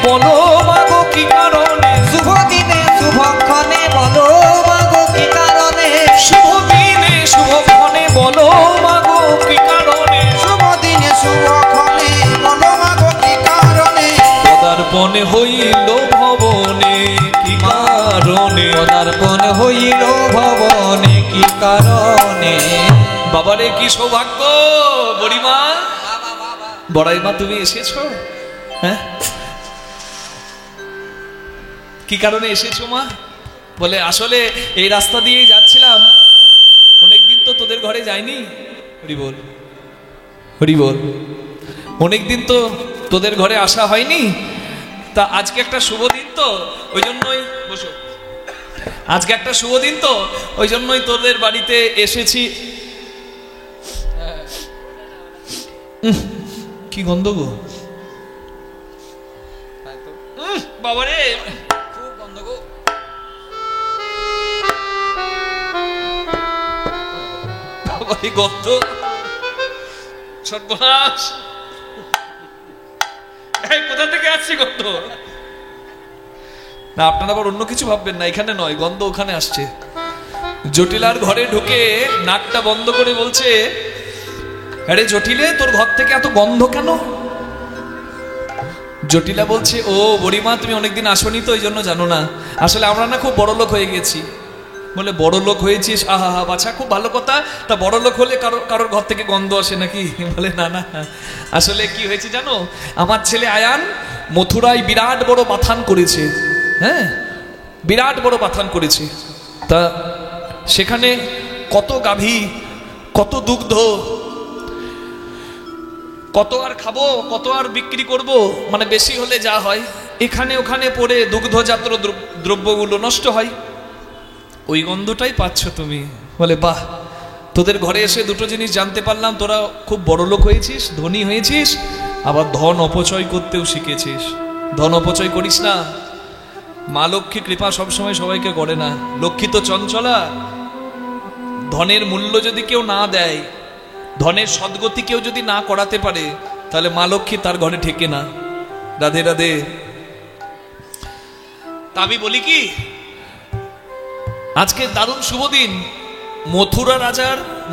Speaker 1: বলো মাগো কি কারণে
Speaker 2: শুভ দিনে শুভক্ষণে বলো মাগো কি কারণে
Speaker 1: শুভ দিনে শুভক্ষণে বলো মাগো কি কারণে
Speaker 3: শুভ দিনে শুভক্ষণে বলো মাগো কি কারণে
Speaker 1: পদার্পণে হইল ভবনে কি কারণে
Speaker 2: পদার্পণ হইল ভবনে কি কারণে
Speaker 1: বাবারে কি সৌভাগ্য বড়িমা বড়াই মা তুমি এসেছো হ্যাঁ কি কারণে এসেছো মা বলে আসলে এই রাস্তা দিয়েই যাচ্ছিলাম অনেকদিন তো তোদের ঘরে যাইনি হরি বল হরি বল অনেকদিন তো তোদের ঘরে আসা হয়নি তা আজকে একটা শুভ দিন তো ওই জন্যই বসো আজকে একটা শুভ দিন তো ওই জন্যই তোদের বাড়িতে এসেছি কি গন্ধ গো বাবারে
Speaker 2: খুব গন্ধ গো।
Speaker 1: বাবারে গন্ধ, সর্বনাশ। এই কোথা থেকে আসছে গন্ধ? না আপনারা আবার অন্য কিছু ভাববেন না, এখানে নয়, গন্ধ ওখানে আসছে। জটিলার ঘরে ঢুকে নাকটা বন্ধ করে বলছে, আরে জটিলে তোর ঘর থেকে এত গন্ধ কেন? জটিলা বলছে, ও বুড়িমা তুমি অনেকদিন আসনি তো, এই জন্য জানো না। আসলে আমরা না খুব বড় লোক হয়ে গেছি। বলে বড় লোক হয়েছিস? আহা হা বাছা, খুব ভালো কথা। তা বড় লোক হলে কারোর ঘর থেকে গন্ধ আসে নাকি? বলে না না, আসলে কি হয়েছে জানো, আমার ছেলে আয়ান মথুরায় বিরাট বড় বাথান করেছে। হ্যাঁ, বিরাট বড় বাথান করেছে। তা সেখানে কত গাভী, কত দুগ্ধ, কত আর খাবো, কত আর বিক্রি করব, মানে বেশি হলে যা হয় এখানে ওখানে পড়ে দুগ্ধজাত দ্রব্যগুলো নষ্ট হয়। ওই গন্ধটাই পাচ্ছ তুমি। বলে বাহ, তোদের ঘরে এসে দুটো জিনিস জানতে পারলাম, তোরা খুব বড় লোক হয়েছিস, ধনী হয়েছিস, আবার ধন অপচয় করতেও শিখেছিস। ধন অপচয় করিস না। মা লক্ষ্মী কৃপা সবসময় সবাইকে করে না। লক্ষ্মী তো চঞ্চলা। ধনের মূল্য যদি কেউ না দেয়, ধনের সদ্গতি কেউ যদি না করাতে পারে, তাহলে মা লক্ষ্মী তার ঘরে ঠেকে না। রাধে রাধে। তা আমি বলি কি, আজকে দারুণ শুভ দিন।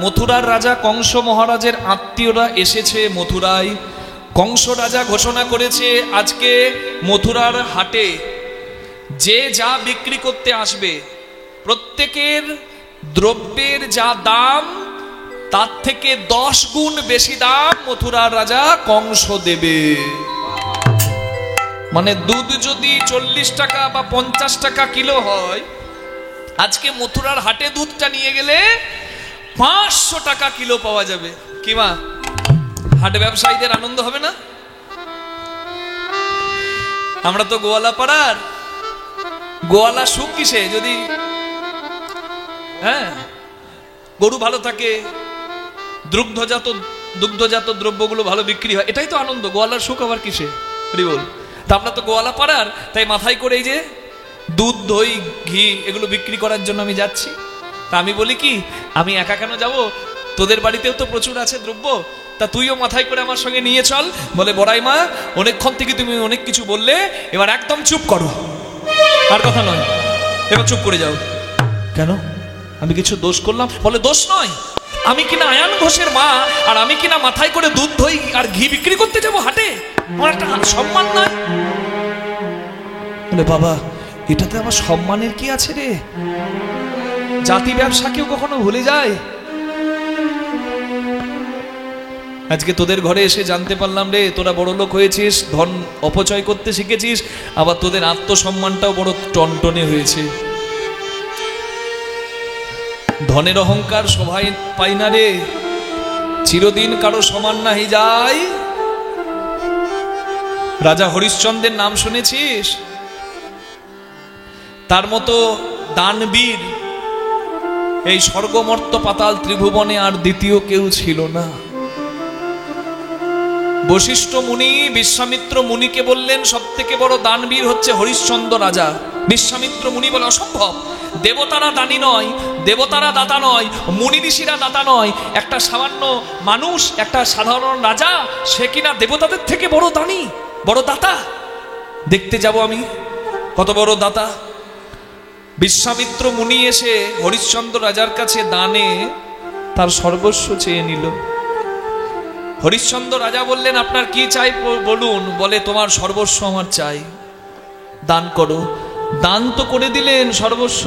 Speaker 1: মথুরার রাজা কংস মহারাজের আত্মীয়রা এসেছে মথুরায়। কংস রাজা ঘোষণা করেছে, আজকে মথুরার হাটে যে যা বিক্রি করতে আসবে, প্রত্যেকের দ্রব্যের যা দাম, তার থেকে 10 গুণ বেশি দাম মথুরার রাজা কংস দেবে। মানে দুধ যদি 40 টাকা বা 50 টাকা কিলো হয়, আজকে মথুরার হাটে দুধটা নিয়ে গেলে 500 টাকা কিলো পাওয়া যাবে। কি মা, হাট ব্যবসায়ীদের আনন্দ হবে না? আমরা তো গোয়ালা পাড়ার, গোয়ালা সুখ কিসে? যদি হ্যাঁ গরু ভালো থাকে, দুগ্ধজাত দ্রব্যগুলো ভালো বিক্রি হয়, এটাই তো আনন্দ। গোয়ালার সুখ আবার কিসে? বল। তা আমরা তো গোয়ালা পাড়ার, তাই মাথায় করে এই যে দুধ, দই, ঘি এগুলো বিক্রি করার জন্য আমি যাচ্ছি। তা আমি বলি কি, আমি একা কেন যাব? তোদের বাড়িতেও তো প্রচুর আছে দ্রব্য, তা তুইও মাথায় করে আমার সঙ্গে নিয়ে চল। বলে বড়াই মা, অনেকক্ষণ থেকে তুমি অনেক কিছু বললে, এবার একদম চুপ করো, আর কথা নয়, এবার চুপ করে যাও। কেন, আমি কিছু দোষ করলাম? বলে দোষ নয়, আমি কিনা আয়ান ঘোষের মা, আর আমি কিনা মাথায় করে দুধ, দই আর ঘি বিক্রি করতে যাব হাটে? আমার একটা সম্মান নাই? বলে বাবা, এটাতে আমার সম্মানের কি আছে রে? জাতি ব্যবসা কেউ কখনো ভুলে যায়? আজকে তোদের ঘরে এসে জানতে পারলাম রে, তোরা বড় লোক হয়েছিস, ধন অপচয় করতে শিখেছিস, আবার তোদের আত্মসম্মানটাও বড় টনটনে হয়েছে। ধনের অহংকার সবাই পাই না রে, চিরদিন কারো সমান নাহি যায়। রাজা হরিশ্চন্দ্রের নাম শুনেছিস? তার মতো দানবীর এই স্বর্গমর্ত পাতাল ত্রিভুবনে আর দ্বিতীয় কেউ ছিল না। বশিষ্ঠ মুনি বিশ্বামিত্র মুনিকে বললেন, সব থেকে বড় দানবীর হচ্ছে হরিশ্চন্দ্র রাজা। বিশ্বামিত্র মুনি বলে, অসম্ভব, দেবতারা দানী নয়, দেবতারা দাতা নয়, মুনি ঋষিরা দাতা নয়, একটা সামান্য মানুষ, একটা সাধারণ রাজা, সে কিনা দেবতাদের থেকে বড় দানী, বড় দাতা। দেখতে যাব আমি কত বড় দাতা। বিশ্বামিত্র মুনি এসে হরিশ্চন্দ্র রাজার কাছে দানে তার সর্বস্ব চেয়ে নিল। হরিশ্চন্দ্র রাজা বললেন, আপনার কি চাই বলুন। বলে, তোমার সর্বস্ব আমার চাই, দান করো। দান তো করে দিলেন সর্বস্ব,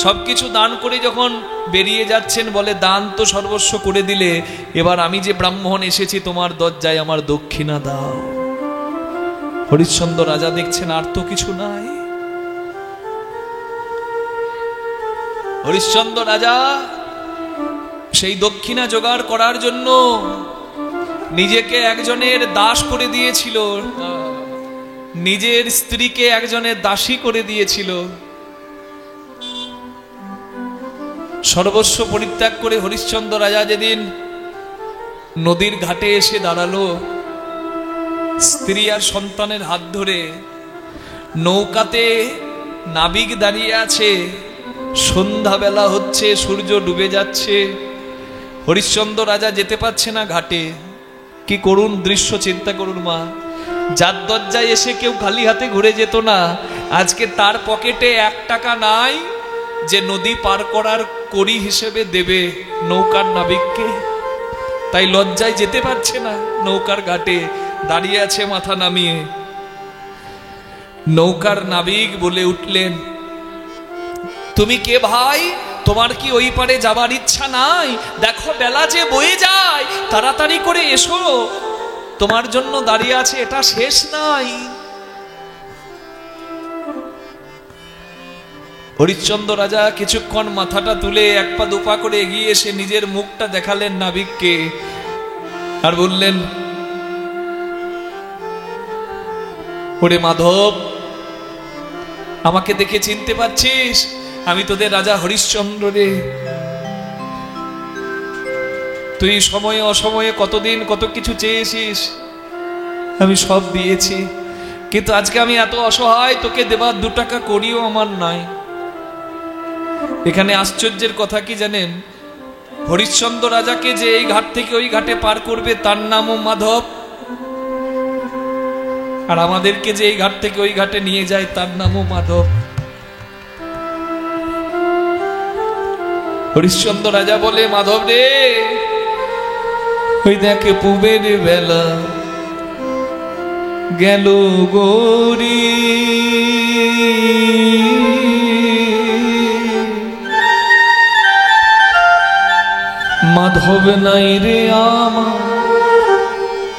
Speaker 1: সবকিছু দান করে যখন বেরিয়ে যাচ্ছেন, বলে দান তো সর্বস্ব করে দিলে, এবার আমি যে ব্রাহ্মণ এসেছি তোমার দরজায়, আমার দক্ষিণা দাও। হরিশ্চন্দ্র রাজা দেখছেন আর তো কিছু নাই। হরিশ্চন্দ্র রাজা সেই দক্ষিণা জোগাড় করার জন্য নিজেকে একজনের দাস করে দিয়েছিল, নিজের স্ত্রীকে একজনের দাসী করে দিয়েছিল। সর্বস্ব পরিত্যাগ করে হরিশ্চন্দ্র রাজা যেদিন নদীর ঘাটে এসে দাঁড়ালো, স্ত্রী আর সন্তানের হাত ধরে নৌকাতে নাবিক দাঁড়িয়ে আছে, সন্ধ্যাবেলা হচ্ছে, সূর্য ডুবে যাচ্ছে, হরিশ্চন্দ্র রাজা যেতে পারছে না ঘাটে। কি করুন দৃশ্য চিন্তা করুন মা। যার দরজায় এসে কেউ খালি হাতে ঘুরে যেত না, আজকে তার পকেটে 1 টাকা নাই যে নদী পার করার কড়ি হিসেবে দেবে নৌকার নাবিককে। তাই লজ্জায় যেতে পারছে না, নৌকার ঘাটে দাঁড়িয়ে আছে মাথা নামিয়ে। নৌকার নাবিক বলে উঠলেন, তুমি কে ভাই? তোমার কি ওই পারে যাবার ইচ্ছা নাই? দেখো বেলা যে বয়ে যায়, তাড়াতাড়ি করে এসো, তোমার জন্য দাঁড়িয়ে আছে, এটা শেষ নাই। হরিশ্চন্দ্র রাজা কিছুক্ষণ মাথাটা তুলে 1 পা 2 পা করে এগিয়ে এসে নিজের মুখটা দেখালেন নাবিককে, আর বললেন, ওরে মাধব, আমাকে দেখে চিনতে পারছিস? আমি তোদের রাজা হরিশ্চন্দ্র রে। তুই সময়ে অসময়ে কতদিন কত কিছু চেয়েছিস, আমি সব দিয়েছি, কিন্তু আজকে আমি এত অসহায়, তোকে দেবার 2 টাকা করিও আমার নাই। এখানে আশ্চর্যের কথা কি জানেন? হরিশ্চন্দ্র রাজাকে যে এই ঘাট থেকে ওই ঘাটে পার করবে তার নামও মাধব, আর আমাদেরকে যে এই ঘাট থেকে ওই ঘাটে নিয়ে যায় তার নামও মাধব। হরিশ্চন্দ্র রাজা বলে, মাধব রে, ওই দেখে পুবের বেলা গেল গৌরী, মাধব নাই রে আমার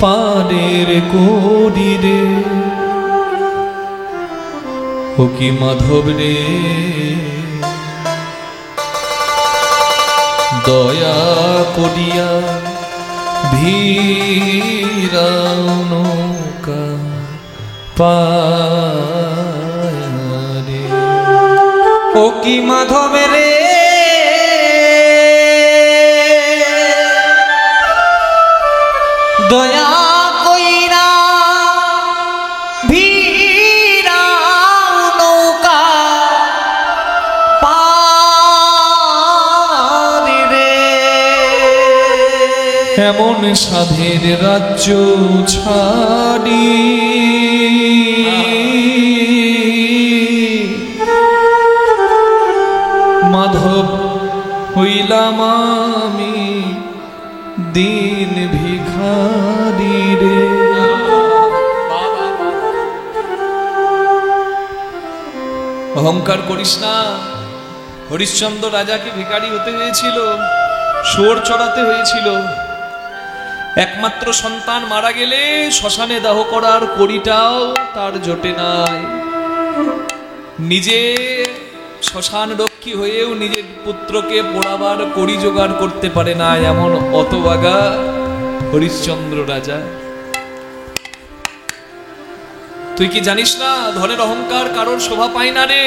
Speaker 1: পারের করি রে। ও কি মাধব রে, দয়া করিয়া ভিড়াও নৌকা পারে।
Speaker 2: ও কি মাধব রে, দয়া কইরা ভিড়াও নৌকা পারে রে।
Speaker 1: এমন সাধের রাজ্য ছাড়ি মাধব হইলাম আমি দিন ভিখারি রে। অহংকার করিস না। হরিশ্চন্দ্র রাজাকে ভিখারি হতে হয়েছিল, শুয়োর চড়াতে হয়েছিল। একমাত্র সন্তান মারা গেলে শ্মশানে দাহ করার কড়িটাও তার জোটে নাই। নিজে শ্মশান রক্ষী হয়েও নিজের পুত্রকে পোড়াবার কড়ি জোগাড় করতে পারে না, এমন অতবাগা হরিশ্চন্দ্র রাজা। তুই কি জানিস না, ধনের অহংকার কারোর শোভা পায় না রে,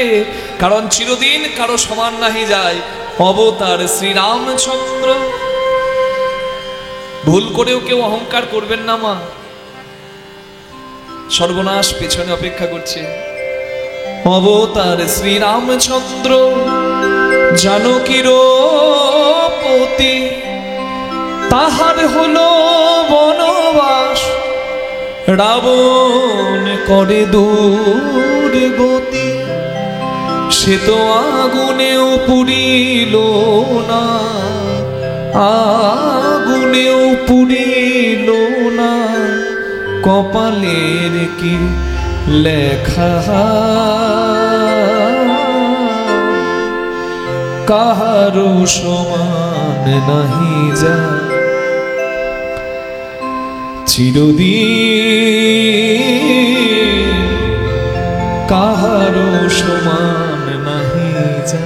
Speaker 1: কারণ চিরদিন কারো সমান নাহি যায়। অবতার শ্রীরামচন্দ্র। ভুল করেও কেউ অহংকার করবেন না মা, সর্বনাশ পেছনে অপেক্ষা করছে। অবতার শ্রীরামচন্দ্র জানকীর পতি, তাহার হলো বনবাস, রাবণ করে দুর্গতি। সে তো আগুনেও পুড়িল না, আগুনেও পুড়িল না, কপালের কি লেখা কাহারো সমান নাহি যা। চিরদিন কাহারো সমান নাহি যা।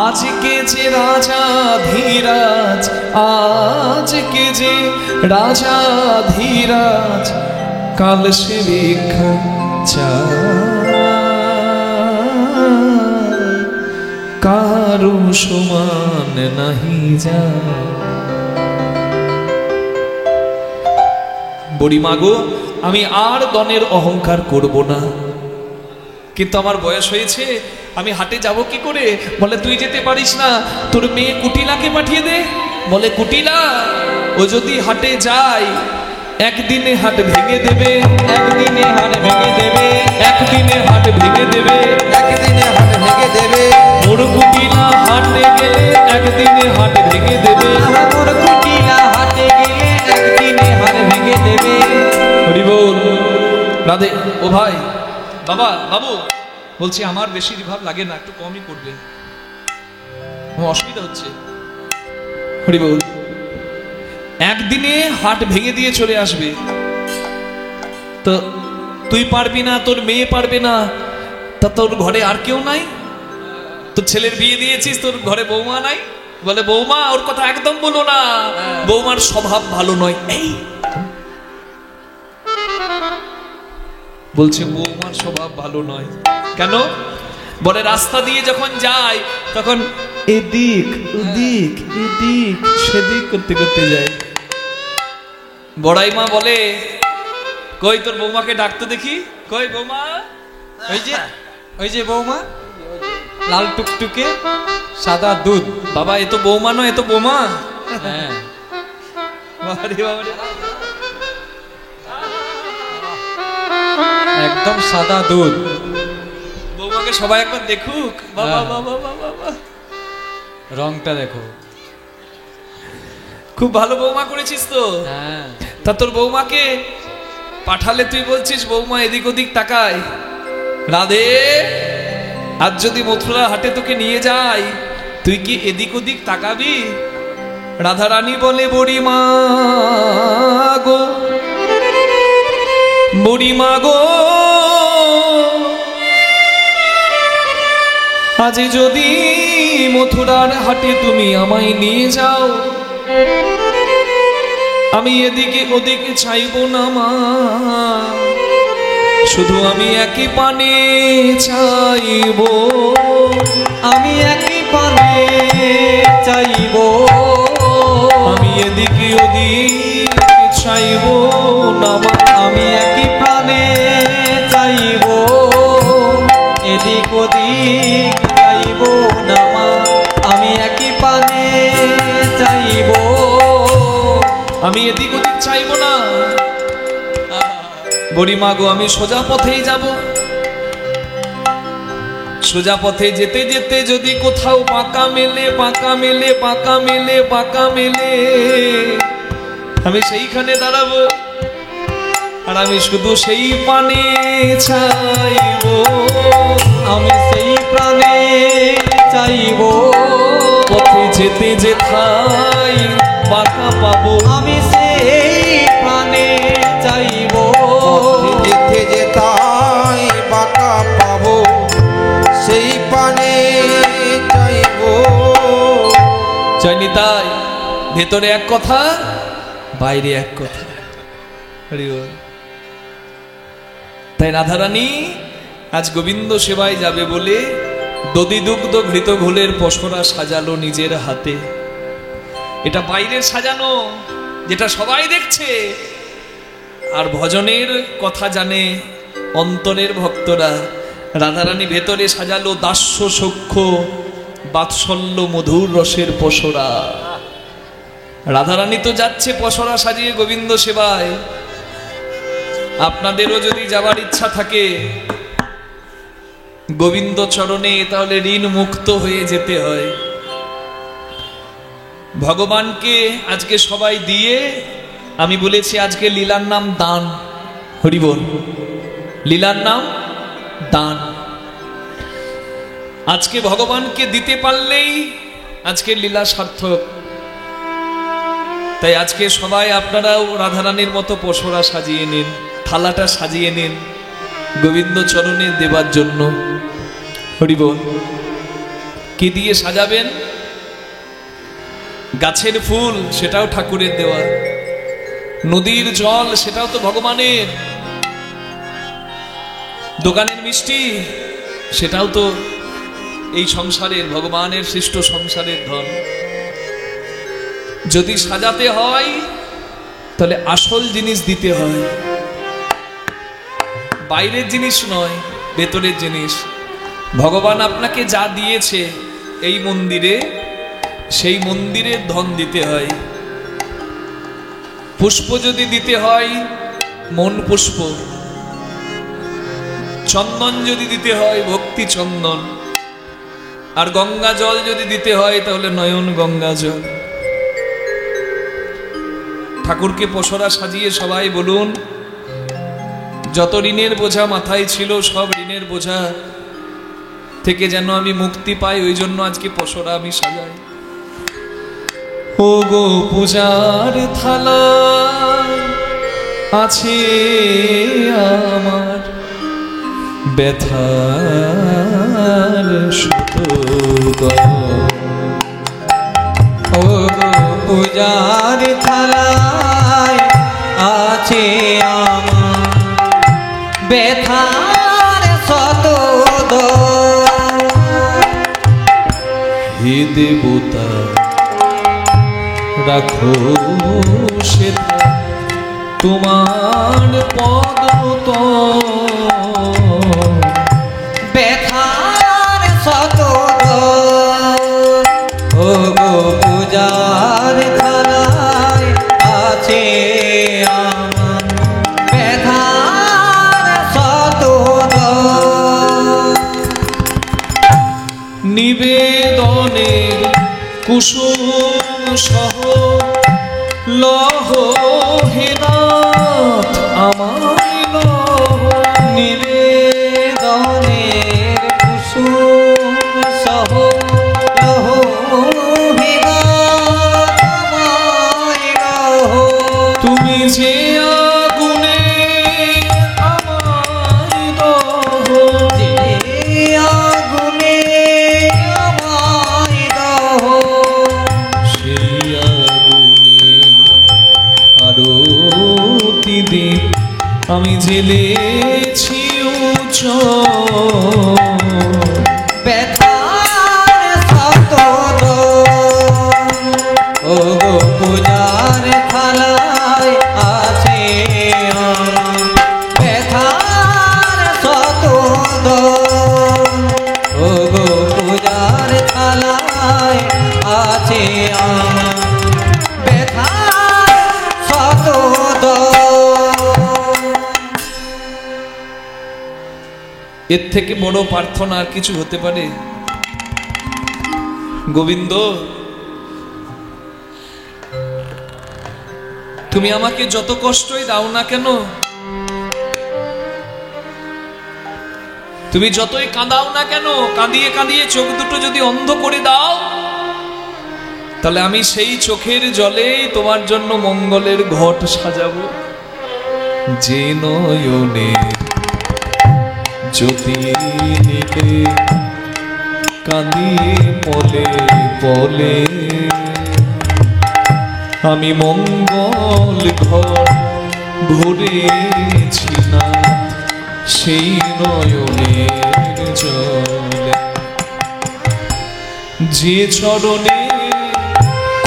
Speaker 1: আজকে যে রাজা ধীরাজ, আজকে যে রাজা ধীরাজ, কাল সে ভিক্ষা চায়, কারো সমান নাহি যা। বড়ি মাগো, আমি আর দনের অহংকার করব না। কিন্তু আমার বয়স হয়েছে, আমি হাটে যাব কি করে? বলে তুই যেতে পারিস না, তোর মেয়ে কুটিলাকে পাঠিয়ে দে। বলে কুটিলা? ও যদি হাটে যায় একদিনে হাট ভেঙে দেবে,
Speaker 2: একদিনে হাট ভেঙে দেবে,
Speaker 1: একদিনে হাট ভেঙে দেবে,
Speaker 3: একদিনে হাট ভেঙে দেবে।
Speaker 1: মোর কুটিলা হাটে গেলে একদিনে হাট ভেঙে দেবে।
Speaker 2: মোর কুটিলা হাটে গেলে একদিনে হাট ভেঙে দেবে।
Speaker 1: হরি বল। রাধে। ও ভাই, বাবা, বাবু, বলছি আমার বেশি রিভাব লাগে না, একটু কমই করবে, আমার অসুবিধা হচ্ছে। হরি বল। একদিনে হাট ভেঙে দিয়ে চলে আসবে, তো তুই পারবি না, তোর মেয়ে পারবে না, তা তোর ঘরে আর কেউ নাই? তোর ছেলের বিয়ে দিয়েছিস, তোর ঘরে বৌমা নাই? বলে বৌমা, ওর কথা একদম বলো না, বৌমার স্বভাব ভালো নয়। এই বলছে বৌমার স্বভাব ভালো নয় কেন? বলে রাস্তা দিয়ে যখন যায় তখন এদিক ওদিক এদিক সেদিক করতে করতে যায়। বড়াই মা বলে, কই তোর বৌমাকে ডাকতে দেখি, কই বৌমা?
Speaker 2: ওই যে বৌমা, লাল টুকটুকে সাদা দুধ।
Speaker 1: বাবা, এ তো বৌমা নয়, এ তো বোমা।
Speaker 2: হ্যাঁ,
Speaker 1: বাবারে বাবারে।
Speaker 2: একদম সাদা দুধ।
Speaker 1: বৌমাকে সবাই একবার দেখুক। বাবা বাবা বাবা বাবা,
Speaker 2: রংটা দেখো,
Speaker 1: খুব ভালো বৌমা করেছিস তো।
Speaker 2: হ্যাঁ।
Speaker 1: তা তোর বৌমাকে পাঠালে তুই বলছিস বৌমা এদিক ওদিক তাকায়। রাধে, আজ যদি মথুরা হাটে তোকে নিয়ে যাই, তুই কি এদিক ওদিক তাকাবি? রাধা রানী বলে, বুড়িমা গো, বুড়িমা গো, আজ যদি মথুরার হাটে তুমি আমায় নিয়ে যাও, আমি এদিকে ওদিকে চাইব না মা, শুধু আমি একই পানে চাইব,
Speaker 2: আমি একই পানে চাইব,
Speaker 1: আমি এদিকে ওদিকে চাইব না মা,
Speaker 2: আমি একই প্রাণে চাইব, এদিক ওদিক চাইব না মা, আমি একই পানে চাইব,
Speaker 1: আমি এদিক ওদিক চাইব না। বুড়িমা গো, আমি সোজা পথেই যাব, সোজা পথে যেতে যেতে যদি কোথাও পাকা মেলে, পাকা মেলে, পাকা মেলে, পাকা মেলে, আমি সেইখানে দাঁড়াবো, আর আমি শুধু সেই পানে চাইব,
Speaker 2: আমি সেই প্রাণে চাইব,
Speaker 1: পথে যেতে যেথায় পাকা পাবো,
Speaker 2: আমি সেই প্রাণে চাইব,
Speaker 3: যেতে যেতাই বাঁকা পাবো, সেই পানে চাইব।
Speaker 1: চাইনি তাই ভেতরে এক কথা, বাইরে এক কথা। হরি বল। তাই রাধারানী আজ গোবিন্দ সেবায় যাবে বলে দধি দুগ্ধ ঘৃত ঘোলের পসরা সাজালো নিজের হাতে। এটা বাইরের সাজানো, যেটা সবাই দেখছে, আর ভজনের কথা জানে অন্তরের ভক্তরা। রাধারানী ভেতরে সাজালো দাস্য সখ্য বাৎসল্য মধুর রসের পসরা। রাধারানী তো যাচ্ছে পসরা সাজিয়ে গোবিন্দ সেবায়। আপনাদেরও যদি যাবার ইচ্ছা থাকে গোবিন্দ চরণে, তাহলে ঋণ মুক্ত হয়ে যেতে হয়। ভগবানকে আজকে সবাই দিয়ে, আমি বলেছি আজকে লীলার নাম দান। হরি বল। লীলার নাম দান। আজকে ভগবানকে দিতে পারলেই আজকে লীলা সার্থক। তাই আজকে সবাই আপনারাও রাধারানীর মতো পসরা সাজিয়ে নিন, থালাটা সাজিয়ে নিন গোবিন্দ চরণে দেবার জন্য। হরি বল। কি দিয়ে সাজাবেন? গাছের ফুল, সেটাও ঠাকুরের দেওয়া। নদীর জল, সেটাও তো ভগবানের। দোকানের মিষ্টি, সেটাও তো এই সংসারের, ভগবানের সৃষ্ট সংসারের ধন। যদি সাজাতে হয় তাহলে আসল জিনিস দিতে হয়, বাইরের জিনিস নয়। ভেতরের জিনিস। ভগবান আপনাকে যা দিয়েছে এই মন্দিরে, সেই মন্দিরের ধন দিতে হয়। পুষ্প যদি দিতে হয় মন পুষ্প, চন্দন যদি দিতে হয় ভক্তি চন্দন, আর গঙ্গা জল যদি দিতে হয় তাহলে নয়ন গঙ্গা জল। ঠাকুরকে পসরা সাজিয়ে সবাই বলুন, যত ঋণের বোঝা মাথায় ছিল সব ঋণের বোঝা থেকে যেন আমি মুক্তি পাই, ওই জন্য আজকে পসরা আমি সাজাই। ও গো পূজার থালা আছে আমার ব্যথার শত
Speaker 2: ও গো পূজার থালায় আছে আমার ব্যথার শত
Speaker 1: হে দেবতা রাখো সেথা তোমার পদ
Speaker 2: ব্যথার শত ও গো পূজার থালায় আছে আমার ব্যথার শত
Speaker 1: নিবেদনের কুসুম সহ লহ হে নাথ আমায় লহ।
Speaker 2: নিবেদনের কুসুম সহ লহ হে আমায় লহ।
Speaker 1: তুমি যে আগুনে আমায় দহ,
Speaker 2: যে আগুনে আমায় দহ।
Speaker 1: সেই আগুনে আরতি দিন আমি জেলেছি উচ্চ
Speaker 2: ব্যথার শত ও গো পূজার থালায় আছে আমার ব্যথার শত ও গো পূজার থালায় আছে আমার ব্যথার শত।
Speaker 1: এর থেকে বড় প্রার্থনা আর কিছু হতে পারে? গোবিন্দ, তুমি আমাকে যত কষ্টই দাও না কেন, তুমি যতই কাঁদাও না কেন, কাঁদিয়ে কাঁদিয়ে চোখ দুটো যদি অন্ধ করে দাও, তাহলে আমি সেই চোখের জলেই তোমার জন্য মঙ্গলের ঘট সাজাবো। যে নয়নের জ্যোতি নিলে কাঁদি পলে পলে, আমি মঙ্গল ঘর ভরেছি না সেই নয়নের জলে। যে চরণে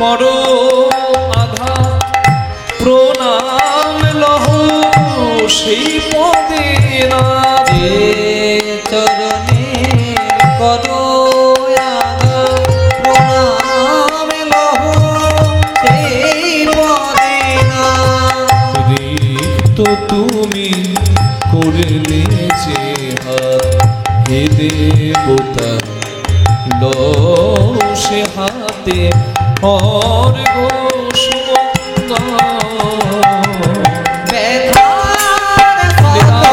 Speaker 1: করো আঘাত প্রণাম লহ সেই পদে না।
Speaker 2: যে চরণে করো আঘাত প্রণাম লহ সেই পদে না।
Speaker 1: রিক্ত তুমি করলে যে হাত, হে দেবতা লও সে হাতে অর্ঘ সুমন্ত।
Speaker 2: ব্যথার শত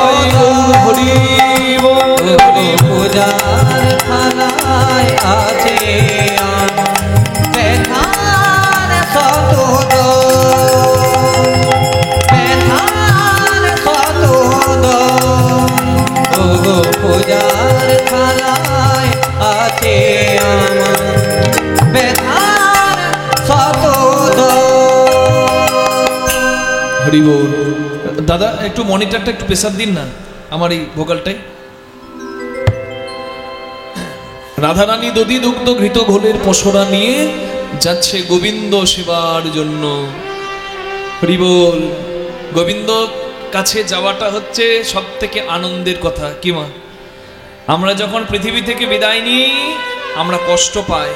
Speaker 1: হরি বল হরি বল।
Speaker 2: পূজার থালায় আছে আমার ব্যথার শত ব্যথার শত ও গো পূজার থালায় আছে আমার ব্যথার শত।
Speaker 1: হরি বল। দাদা একটু মনিটরটা একটু প্রেসার দিন না আমার এই ভোকালটাই। রাধারানী দধি দুগ্ধ ঘৃত ঘোলের পসরা নিয়ে যাচ্ছে গোবিন্দ সেবার জন্য। হরি বল। গোবিন্দ কাছে যাওয়াটা হচ্ছে সব থেকে আনন্দের কথা, কি মা? আমরা যখন পৃথিবী থেকে বিদায় নিই আমরা কষ্ট পাই,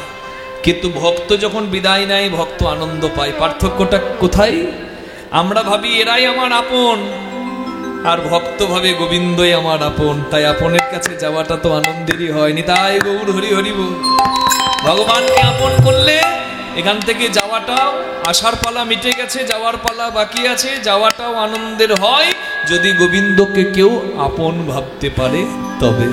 Speaker 1: কিন্তু ভক্ত যখন বিদায় নেয় ভক্ত আনন্দ পায়। পার্থক্যটা কোথায়? আমরা ভাবি এরাই আমার আপন, আর ভক্ত ভাবে গোবিন্দই আমার আপন। তাই আপনের কাছে যাওয়াটা তো আনন্দেরই হয়নি। তাই গৌর হরি হরি বল। ভগবানকে আপন করলে এখান থেকে যাওয়াটাও, আসার পালা মিটে গেছে, যাওয়ার পালা বাকি আছে, যাওয়াটাও আনন্দের হয় যদি গোবিন্দকে কেউ আপন ভাবতে পারে তবে।